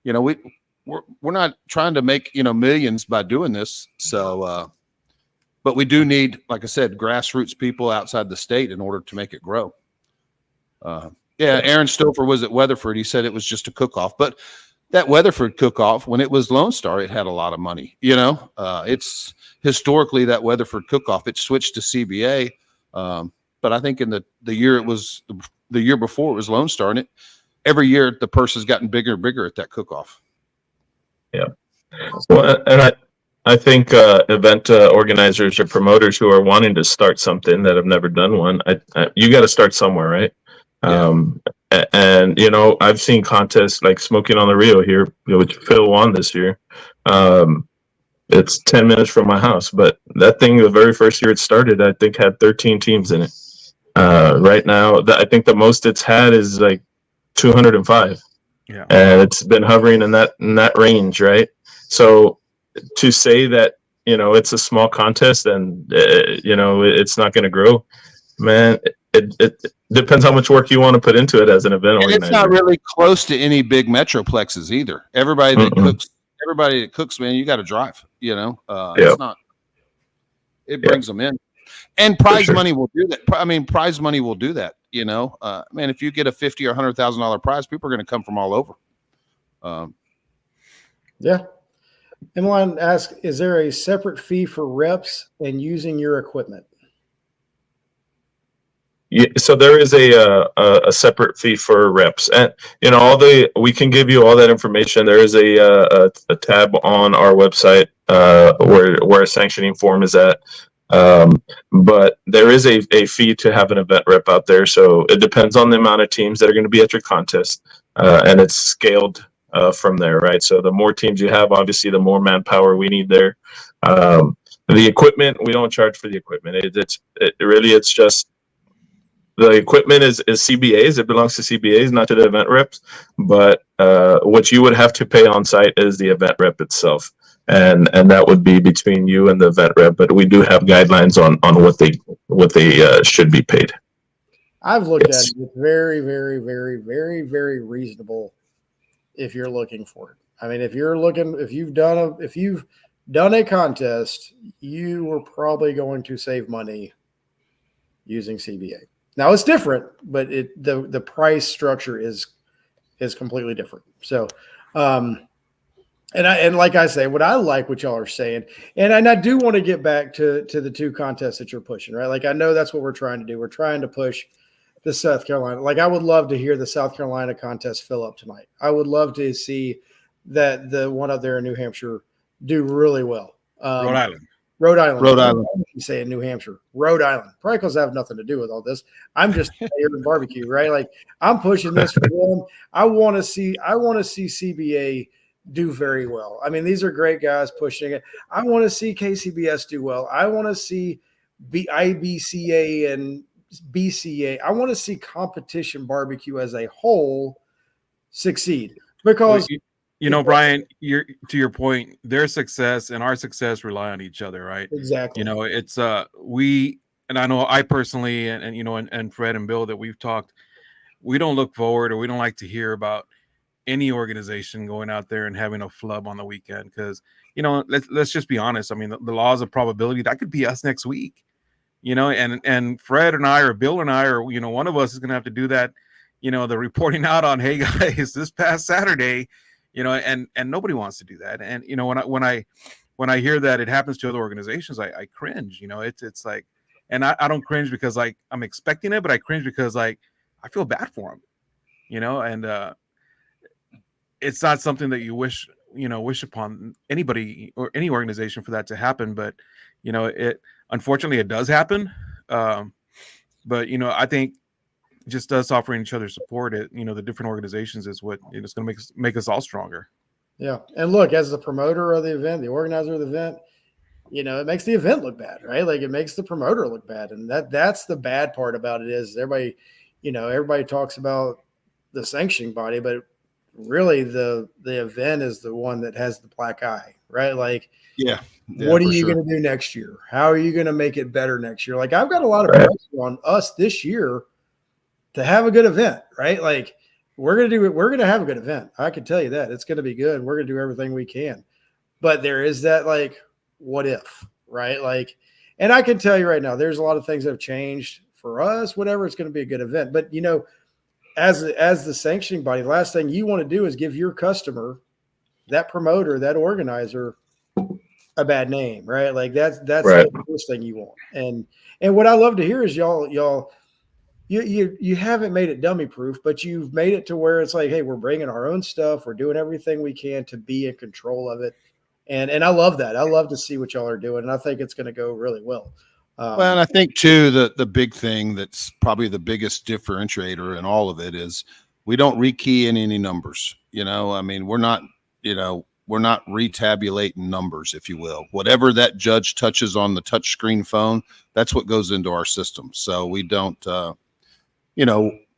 We're not trying to make, millions by doing this. So, but we do need, like I said, grassroots people outside the state in order to make it grow. Aaron Stouffer was at Weatherford. He said it was just a cook-off, but that Weatherford cook-off, when it was Lone Star, it had a lot of money. It's historically that Weatherford cook-off. It switched to CBA, but I think in the year it was the year before it was Lone Star, and every year the purse has gotten bigger and bigger at that cook-off. Yeah, well, and I think event organizers or promoters who are wanting to start something that have never done one, you got to start somewhere, right? Yeah. And I've seen contests like Smoking on the Rio here, which Phil won this year. It's 10 minutes from my house, but that thing, the very first year it started, I think had 13 teams in it. Right now, I think the most it's had is like 205. Yeah, and it's been hovering in that range, right? So to say that it's a small contest and it's not going to grow, man, it depends how much work you want to put into it as an event organizer. It's not really close to any big metroplexes either. Everybody that cooks, man, you got to drive. It's not. It brings them in, and prize money will do that. I mean, prize money will do that. Man, if you get a $50,000 or $100,000 prize, people are going to come from all over. Yeah. And I want to ask, is there a separate fee for reps and using your equipment? Yeah, so there is a separate fee for reps, and we can give you all that information. There is a tab on our website where a sanctioning form is at. But there is a fee to have an event rep out there. So it depends on the amount of teams that are going to be at your contest. And it's scaled from there, right? So the more teams you have, obviously, the more manpower we need there. The equipment, we don't charge for the equipment. It's just the equipment is CBA's. It belongs to CBA's, not to the event reps. But what you would have to pay on site is the event rep itself. And that would be between you and the event rep, but we do have guidelines on what they should be paid. I've looked Yes. at it. It's very, very, very, very, very reasonable if you're looking for it. I mean, if you've done a contest, you were probably going to save money using CBA. Now it's different, but the price structure is completely different. So, and like I say, what I like what y'all are saying, and I do want to get back to the two contests that you're pushing, right? Like I know that's what we're trying to do. We're trying to push the South Carolina. Like I would love to hear the South Carolina contest fill up tonight. I would love to see that the one up there in New Hampshire do really well. Rhode Island. Rhode Island. Rhode Island. You say in New Hampshire, Rhode Island. Probably because I have nothing to do with all this. I'm just here in barbecue, right? Like I'm pushing this for them. I want to see CBA do very well. I mean, these are great guys pushing it. I want to see KCBS do well. I want to see IBCA and BCA. I want to see competition barbecue as a whole succeed because Brian, to your point, their success and our success rely on each other, right? exactly. It's we, and I know I personally and Fred and Bill that we've talked, we don't look forward or we don't like to hear about any organization going out there and having a flub on the weekend because let's just be honest. I mean, the laws of probability, that could be us next week, and Fred and I or Bill and I or one of us is going to have to do that, the reporting out on, hey guys, this past Saturday, and nobody wants to do that. And when I hear that it happens to other organizations, I cringe. It's like, and I don't cringe because like I'm expecting it, but I cringe because like I feel bad for them, and it's not something that you wish upon anybody or any organization for that to happen. But it unfortunately it does happen. But I think just us offering each other support at the different organizations is what it's going to make us all stronger. Yeah, and look, as the promoter of the event, the organizer of the event, it makes the event look bad, right? Like it makes the promoter look bad, and that's the bad part about it is everybody talks about the sanctioning body, but really the event is the one that has the black eye, right? Like, Yeah. What are you going to do next year? How are you going to make it better next year? Like I've got a lot of pressure on us this year to have a good event, right? Like we're going to have a good event. I can tell you that it's going to be good. We're going to do everything we can, but there is that like, what if, right? Like, and I can tell you right now, there's a lot of things that have changed for us, whatever. It's going to be a good event, but as the sanctioning body, the last thing you want to do is give your customer, that promoter, that organizer, a bad name, right? Like that's right. the first thing you want. And what I love to hear is y'all you haven't made it dummy proof, but you've made it to where it's like, hey, we're bringing our own stuff, we're doing everything we can to be in control of it, and I love that. I love to see what y'all are doing, and I think it's going to go really well. Well, and I think too the big thing that's probably the biggest differentiator in all of it is we don't rekey in any numbers. I mean, we're not retabulating numbers, if you will. Whatever that judge touches on the touchscreen phone, that's what goes into our system. So we don't,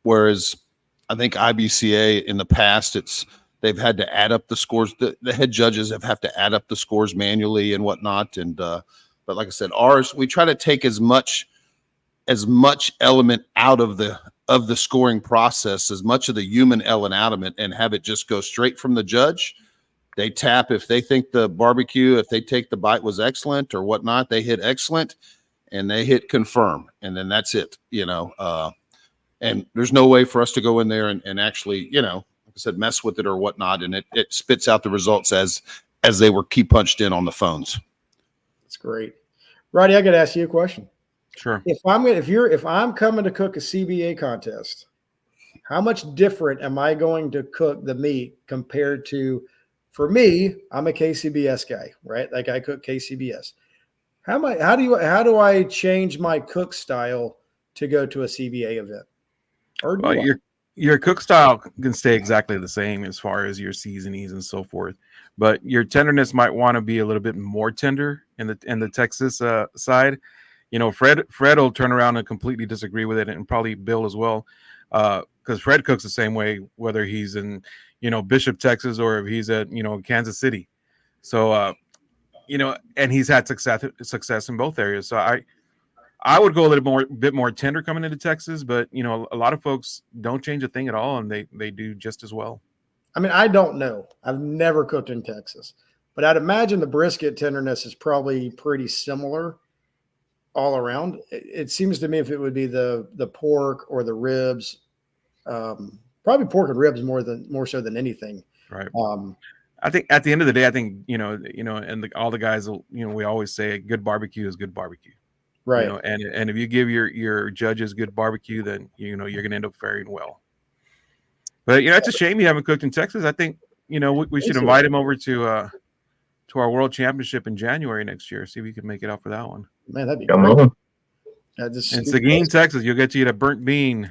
whereas I think IBCA in the past, they've had to add up the scores. The head judges have to add up the scores manually and whatnot. And, but like I said, ours, we try to take as much element out of the scoring process, as much of the human element out of it, and have it just go straight from the judge. They tap if they think the barbecue, if they take the bite was excellent or whatnot, they hit excellent and they hit confirm. And then that's it, and there's no way for us to go in there and actually, like I said, mess with it or whatnot. And it spits out the results as they were key punched in on the phones. That's great. Roddy, I got to ask you a question. Sure. If I'm coming to cook a CBA contest, how much different am I going to cook the meat compared to, for me, I'm a KCBS guy, right? Like I cook KCBS. How do I change my cook style to go to a CBA event? Or your cook style can stay exactly the same as far as your seasonings and so forth, but your tenderness might want to be a little bit more tender in the Texas side. Fred will turn around and completely disagree with it, and probably Bill as well, because Fred cooks the same way whether he's in Bishop, Texas, or if he's at Kansas City. So and he's had success in both areas. So I would go a bit more tender coming into Texas, but you know, a lot of folks don't change a thing at all, and they do just as well. I mean, I don't know. I've never cooked in Texas, but I'd imagine the brisket tenderness is probably pretty similar all around. It seems to me if it would be the pork or the ribs, probably pork and ribs more so than anything. Right. I think at the end of the day, I think and all the guys, we always say good barbecue is good barbecue. Right. And if you give your judges good barbecue, then you're going to end up faring well. But it's a shame you haven't cooked in Texas. I think we should invite him over to our World Championship in January next year. See if we can make it out for that one. Man, that'd be Come great. on. In Seguin, Texas, you'll get to eat a burnt bean.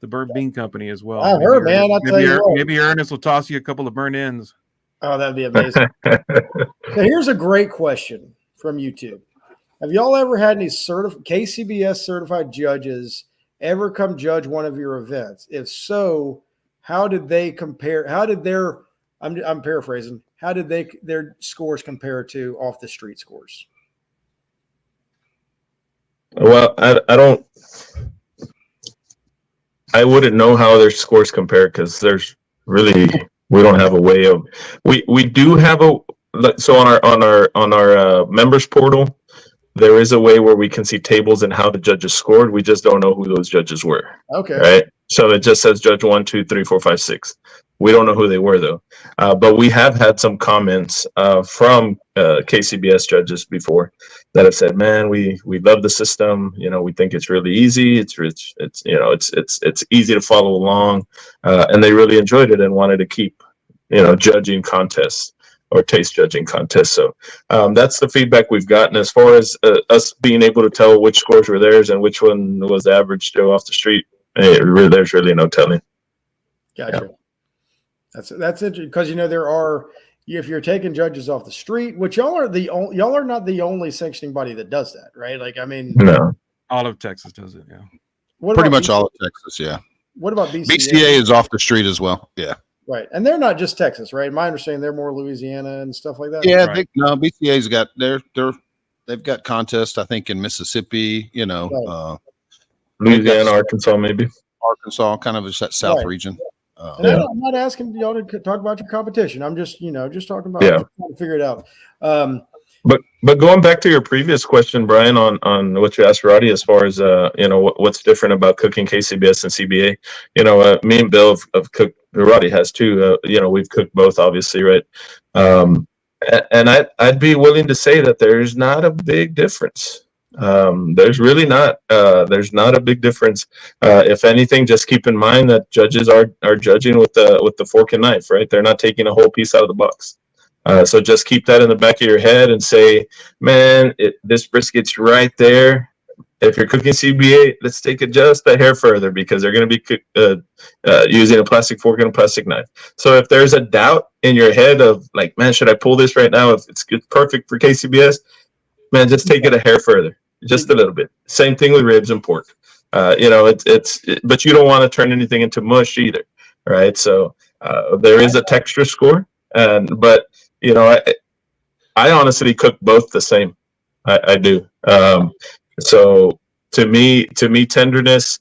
The burnt bean company as well. I heard, man. I'll tell you what. Maybe Ernest will toss you a couple of burnt ends. Oh, that'd be amazing. So here's a great question from YouTube. Have y'all ever had any KCBS certified judges ever come judge one of your events? If so, how did they compare? How did I'm paraphrasing. How did their scores compare to off the street scores? Well, I wouldn't know how their scores compare because we don't have a way of we do have so on our members portal there is a way where we can see tables and how the judges scored. We just don't know who those judges were. Okay. Right. So it just says judge 1, 2, 3, 4, 5, 6. We don't know who they were though. But we have had some comments from KCBS judges before that have said, "Man, we love the system. We think it's really easy. It's easy to follow along, and they really enjoyed it and wanted to keep judging contests or taste judging contests." So that's the feedback we've gotten as far as us being able to tell which scores were theirs and which one was the average Joe off the street. There's really no telling. Gotcha. Yeah. That's interesting because there are, if you're taking judges off the street, which y'all are not the only sanctioning body that does that, right? Like, I mean, no, all of Texas does it. Yeah, pretty much all of Texas. Yeah. What about BCA? BCA is off the street as well. Yeah. Right, and they're not just Texas, right? My understanding, they're more Louisiana and stuff like that. Yeah, right. BCA's got they've got contests. I think in Mississippi, Right. Louisiana, Arkansas, maybe Arkansas, kind of that south region. And I'm not asking y'all to talk about your competition. I'm just talking about trying to figure it out. But going back to your previous question, Brian, on what you asked Roddy as far as what's different about cooking KCBS and CBA. Me and Bill have cooked. Roddy has too. We've cooked both, obviously, right? And I'd be willing to say that there's not a big difference. There's really not. There's not a big difference. If anything, just keep in mind that judges are judging with the fork and knife, right? They're not taking a whole piece out of the box. So just keep that in the back of your head and say, man, this brisket's right there. If you're cooking CBA, let's take it just a hair further because they're going to be using a plastic fork and a plastic knife. So if there's a doubt in your head of like, man, should I pull this right now? If it's perfect for KCBS, man, just take it a hair further, just a little bit. Same thing with ribs and pork. But you don't want to turn anything into mush either, right? So there is a texture score, but I honestly cook both the same. I do. So to me, tenderness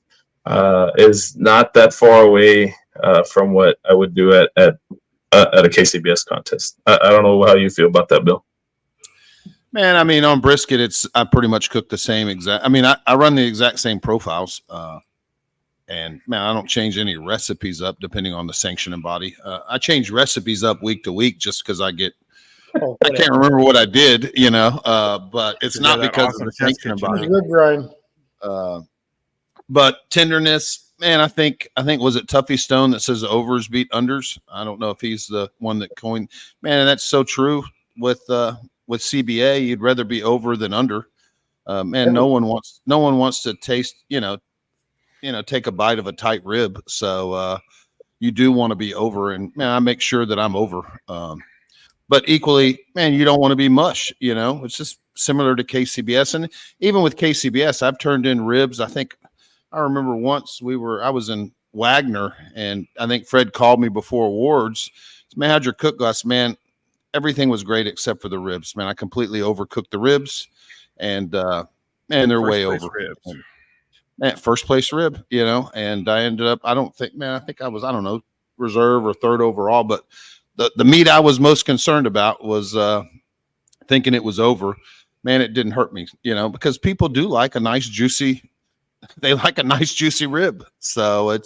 is not that far away from what I would do at a KCBS contest. I don't know how you feel about that, Bill. Man, I mean, on brisket, I pretty much cook the same exact. I mean, I run the exact same profiles, and man, I don't change any recipes up depending on the sanctioning body. I change recipes up week to week just because I can't remember what I did, but it's not because of the sanctioning body. Good, Brian. But tenderness, man, I think was it Tuffy Stone that says overs beat unders? I don't know if he's the one that coined. Man, that's so true with CBA. You'd rather be over than under. Man, no one wants to taste, take a bite of a tight rib. So you do want to be over, and man, I make sure that I'm over. But equally, man, you don't want to be mush. It's just similar to KCBS, and even with KCBS, I've turned in ribs. I remember once I was in Wagner, and I think Fred called me before awards. Man, how'd your cook go? I said, man, everything was great except for the ribs. Man, I completely overcooked the ribs, and man, they're First way place over. ribs. Man, first place rib, and I ended up, I think I was, I don't know, reserve or third overall, but the meat I was most concerned about was thinking it was over. Man, it didn't hurt me, because people do like a nice juicy, they like a nice juicy rib. So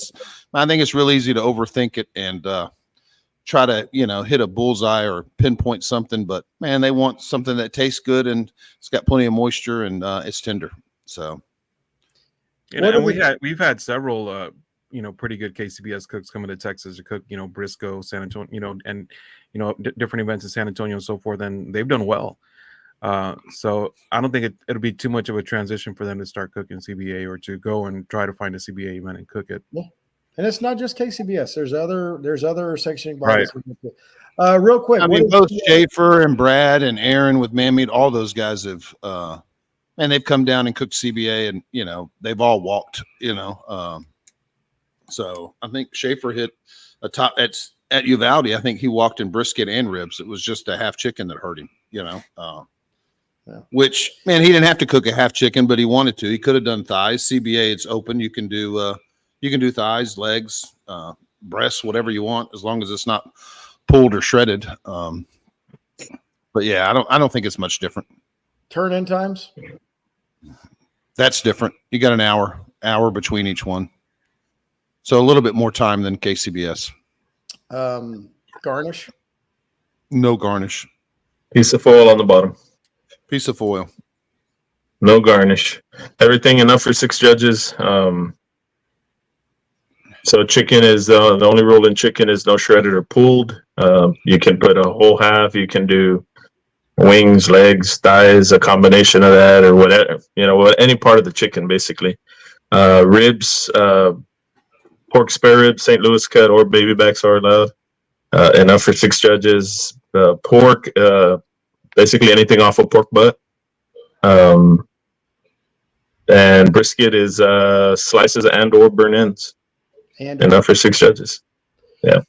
I think it's real easy to overthink it and try to, hit a bullseye or pinpoint something, but man, they want something that tastes good and it's got plenty of moisture and it's tender. So. And we've had several pretty good KCBS cooks coming to Texas to cook, Briscoe, San Antonio, and different events in San Antonio and so forth, and they've done well. So I don't think it'll be too much of a transition for them to start cooking CBA or to go and try to find a CBA event and cook it. Yeah. And it's not just KCBS. There's other sanctioning Right. bodies. Real quick, I mean, both Schaefer and Brad and Aaron with Man Meat, all those guys have and they've come down and cooked CBA, and they've all walked. So I think Schaefer hit a top at Uvalde. I think he walked in brisket and ribs. It was just a half chicken that hurt him. Which, man, he didn't have to cook a half chicken, but he wanted to. He could have done thighs. CBA, it's open. You can do thighs, legs, breasts, whatever you want, as long as it's not pulled or shredded. But yeah, I don't think it's much different. Turn in times. That's different. You got an hour between each one. So a little bit more time than KCBS. Garnish. No garnish. Piece of foil on the bottom. Piece of foil. No garnish. Everything enough for 6 judges. So chicken is the only rule in chicken is no shredded or pulled. You can put a whole half. You can do wings, legs, thighs, a combination of that, or whatever, any part of the chicken, basically. Ribs, pork spare ribs, St. Louis cut, or baby backs are allowed. Enough for 6 judges. Pork, basically anything off of pork butt. And brisket is slices and or burn ends. And enough for 6 judges. Yeah.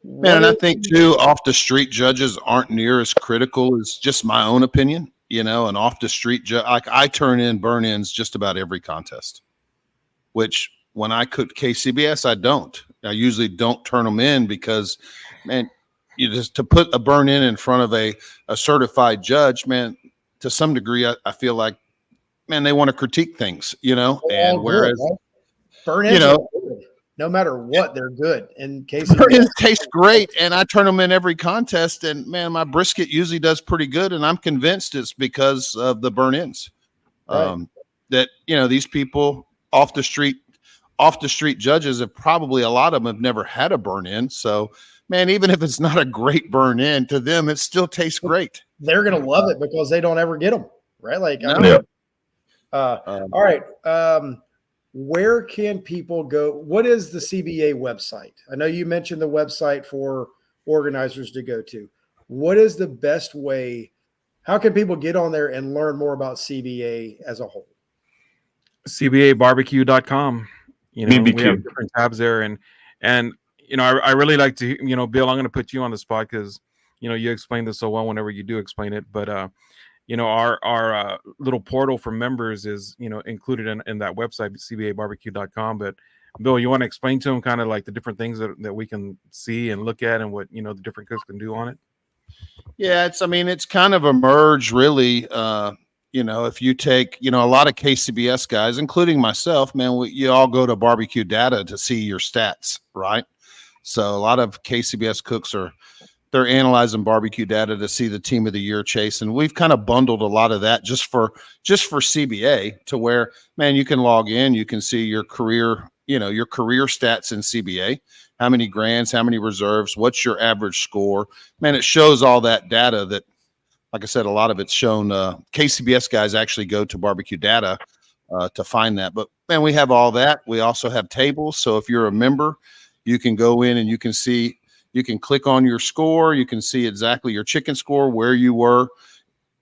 Man, and I think too, off the street judges aren't near as critical as just my own opinion, and off the street judge, like I turn in burn ins just about every contest, which when I cook KCBS, I don't. I usually don't turn them in because, man, you just to put a burn in front of a certified judge, man, to some degree, I feel like, man, they want to critique things, and whereas, burn ins, no matter what, they're good. In case it tastes great, and I turn them in every contest, and man, my brisket usually does pretty good, and I'm convinced it's because of the burn ins. Right. That these people off the street judges have probably, a lot of them have never had a burn in. So, man, even if it's not a great burn in, to them it still tastes great. They're gonna love it because they don't ever get them, right? Like, no. All right. Where can people go? What is the CBA website? I know you mentioned the website for organizers to go to. What is the best way? How can people get on there and learn more about CBA as a whole? CBAbarbecue.com. We have BBQ. different tabs there. And I really like to, Bill, I'm going to put you on the spot because, you explain this so well whenever you do explain it. But, our little portal for members is, included in that website, CBAbarbecue.com. But Bill, you want to explain to them kind of like the different things that we can see and look at and what, the different cooks can do on it? Yeah, it's kind of a merge, really. If you take, a lot of KCBS guys, including myself, man, you all go to barbecue data to see your stats, right? So a lot of KCBS cooks they're analyzing barbecue data to see the team of the year chase. And we've kind of bundled a lot of that just for CBA, to where, man, you can log in, you can see your career stats in CBA, how many grands, how many reserves, what's your average score. Man, it shows all that data that, like I said, a lot of it's shown. KCBS guys actually go to barbecue data to find that. But man, we have all that. We also have tables. So if you're a member, you can go in and you can click on your score. You can see exactly your chicken score, where you were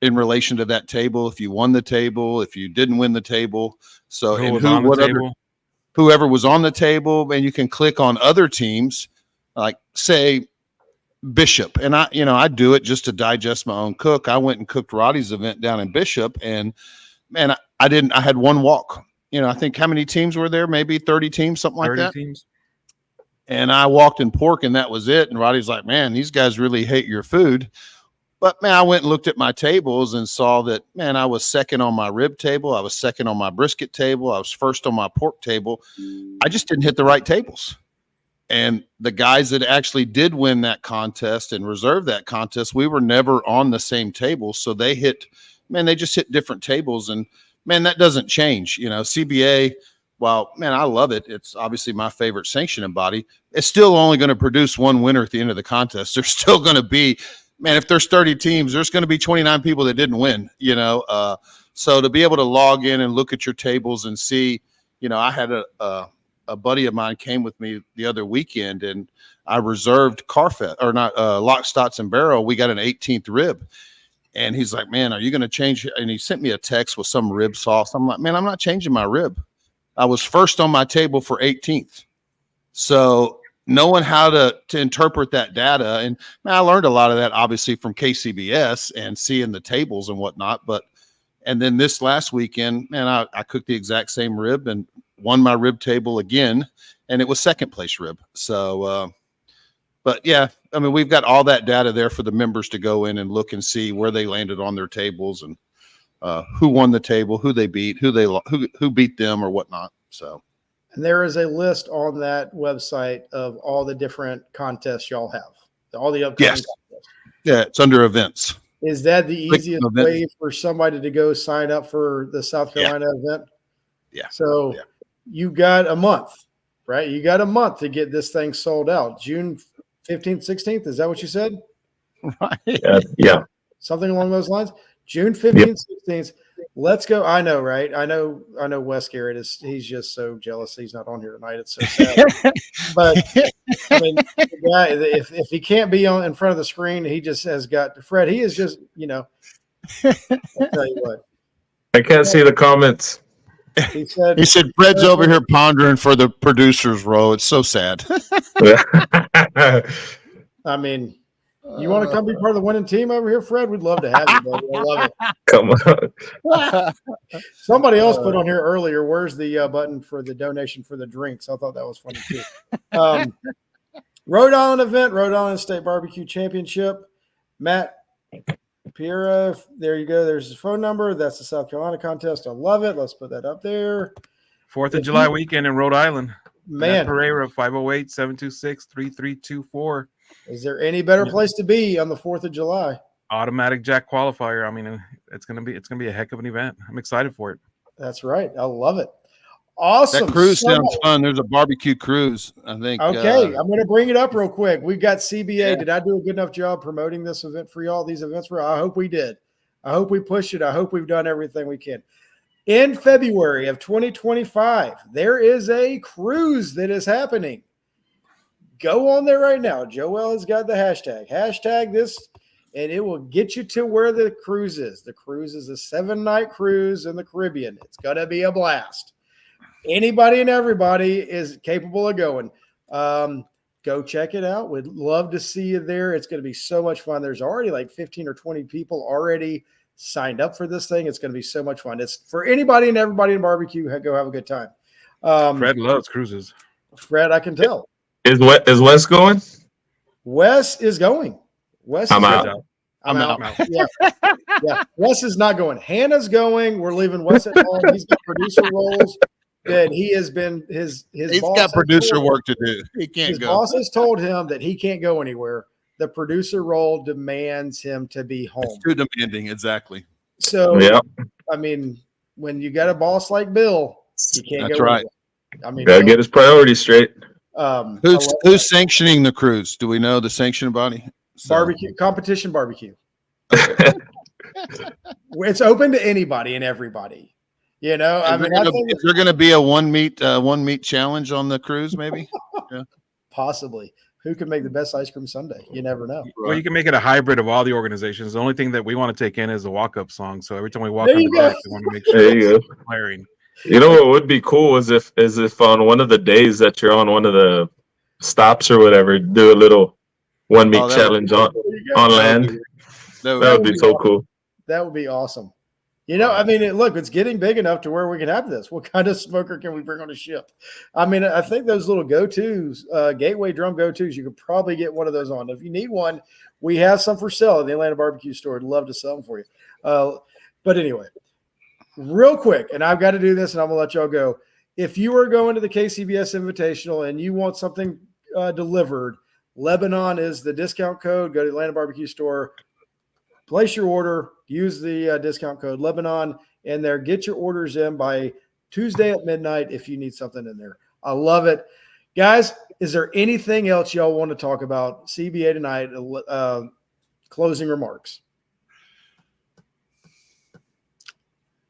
in relation to that table, if you won the table, if you didn't win the table. So whoever was on the table, and you can click on other teams, like say Bishop. And I do it just to digest my own cook. I went and cooked Roddy's event down in Bishop, and man, I had one walk. I think how many teams were there? Maybe 30 teams, something like 30 that. teams. And I walked in pork, and that was it. And Roddy's like, man, these guys really hate your food. But, man, I went and looked at my tables and saw that, man, I was second on my rib table. I was second on my brisket table. I was first on my pork table. I just didn't hit the right tables. And the guys that actually did win that contest and reserved that contest, we were never on the same table. So they just hit different tables. And, man, that doesn't change. CBA, while, man, I love it. It's obviously my favorite sanctioning body. It's still only going to produce one winner at the end of the contest. There's still going to be, man, if there's 30 teams, there's going to be 29 people that didn't win, So to be able to log in and look at your tables and see, I had a buddy of mine came with me the other weekend, and I reserved Lock, Stots, and Barrel. We got an 18th rib. And he's like, man, are you going to change? And he sent me a text with some rib sauce. I'm like, man, I'm not changing my rib. I was first on my table for 18th. So knowing how to interpret that data. And man, I learned a lot of that, obviously, from KCBS and seeing the tables and whatnot. And then this last weekend, man, I cooked the exact same rib and won my rib table again. And it was second place rib. So, but yeah, I mean, we've got all that data there for the members to go in and look and see where they landed on their tables and who won the table, who they beat, who beat them or whatnot. So, and there is a list on that website of all the different contests y'all have, all the upcoming contests. Yeah, it's under events. Is that the easiest way for somebody to go sign up for the South Carolina event? Yeah. So you got a month, right? You got a month to get this thing sold out. June 15th, 16th. Is that what you said? Right. Yeah. Something along those lines. June 15th, 16th. Let's go. I know, right? I know Wes Garrett he's just so jealous he's not on here tonight. It's so sad. But I mean, the guy, if he can't be in front of the screen, he just has got Fred. He is just, I'll tell you what. I can't see the comments. He said Fred's over here pondering for the producer's row. It's so sad. I mean, you want to come be part of the winning team over here, Fred? We'd love to have you, buddy. I love it. Come on. Somebody else put on here earlier, where's the button for the donation for the drinks? I thought that was funny too. Rhode Island event, Rhode Island State Barbecue Championship. Matt Piera, there you go. There's his phone number. That's the South Carolina contest. I love it. Let's put that up there. 4th of July weekend in Rhode Island. Man. Matt Pereira, 508-726-3324. Is there any better place to be on the 4th of July? Automatic Jack qualifier. I mean, it's gonna be a heck of an event. I'm excited for it. That's right. I love it. Awesome. That cruise sounds fun. There's a barbecue cruise, I think. Okay, I'm going to bring it up real quick. We've got CBA. Yeah. Did I do a good enough job promoting this event for y'all? These events for y'all? I hope we did. I hope we pushed it. I hope we've done everything we can. In February of 2025, there is a cruise that is happening. Go on there right now. Joel has got the hashtag. Hashtag this, and it will get you to where the cruise is. The cruise is a 7-night cruise in the Caribbean. It's going to be a blast. Anybody and everybody is capable of going. Go check it out. We'd love to see you there. It's going to be so much fun. There's already like 15 or 20 people already signed up for this thing. It's going to be so much fun. It's for anybody and everybody in barbecue. Go have a good time. Fred loves cruises. Fred, I can tell. Is Wes going? Wes is going. I'm out. I'm out. Yeah. Wes is not going. Hannah's going. We're leaving Wes at home. He's got producer roles. And he has been his He's boss got producer work to do. He can't his go. Boss has told him that he can't go anywhere. The producer role demands him to be home. It's too demanding, exactly. So, yeah. I mean, when you got a boss like Bill, you can't That's go right. anywhere. I mean, Gotta get his priorities straight. Who's sanctioning the cruise? Do we know the sanction body? Barbecue competition barbecue. It's open to anybody and everybody. You know, I mean, is there going to be a one meat challenge on the cruise? Maybe, yeah. Possibly. Who can make the best ice cream sundae? You never know. Well, you can make it a hybrid of all the organizations. The only thing that we want to take in is the walk-up song. So every time we walk on the deck, we want to make sure it's blaring. You know what would be cool is if on one of the days that you're on one of the stops or whatever, do a little one meat challenge on land. That would be so cool. That would be awesome. You know, I mean, look, it's getting big enough to where we can have this. What kind of smoker can we bring on a ship? I mean, I think those little go-tos, gateway drum go-tos, you could probably get one of those on. If you need one, we have some for sale at the Atlanta Barbecue Store. I'd love to sell them for you. But anyway, real quick, and I've got to do this, and I'm going to let y'all go. If you are going to the KCBS Invitational and you want something delivered, Lebanon is the discount code. Go to the Atlanta Barbecue Store. Place your order, use the discount code Lebanon in there. Get your orders in by Tuesday at midnight if you need something in there. I love it. Guys, is there anything else y'all want to talk about CBA tonight? Closing remarks.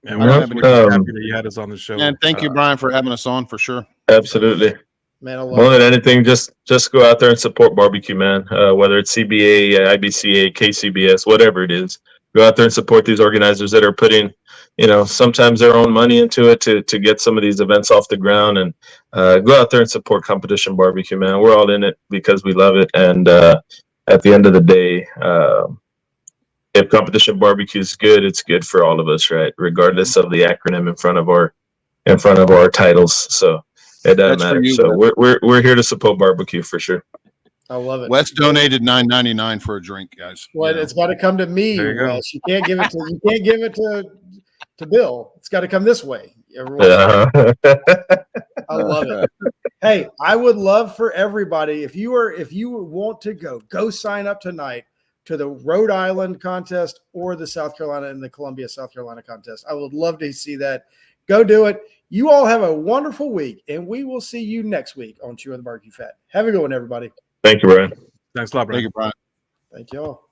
And we're happy that you had us on the show. And thank you, Brian, for having us on for sure. Absolutely. Man, I love More it. than anything, just go out there and support barbecue, man. Whether it's CBA, IBCA, KCBS, whatever it is, go out there and support these organizers that are putting, sometimes their own money into it to get some of these events off the ground. And go out there and support Competition Barbecue, man. We're all in it because we love it. And at the end of the day, if Competition Barbecue is good, it's good for all of us, right? Regardless of the acronym in front of our titles. So. It doesn't matter. So we're here to support barbecue for sure. I love it. Wes donated $9.99 for a drink, guys. Well, it's got to come to me, Wes. You can't give it to Bill. It's got to come this way. Everyone. I love it. Hey, I would love for everybody, if you want to go sign up tonight to the Rhode Island contest or the South Carolina and the Columbia, South Carolina contest. I would love to see that. Go do it. You all have a wonderful week, and we will see you next week on Chewin the BBQ Fat. Have a good one, everybody. Thank you, Brian. Thanks a lot, Brian. Thank you, Brian. Thank you all.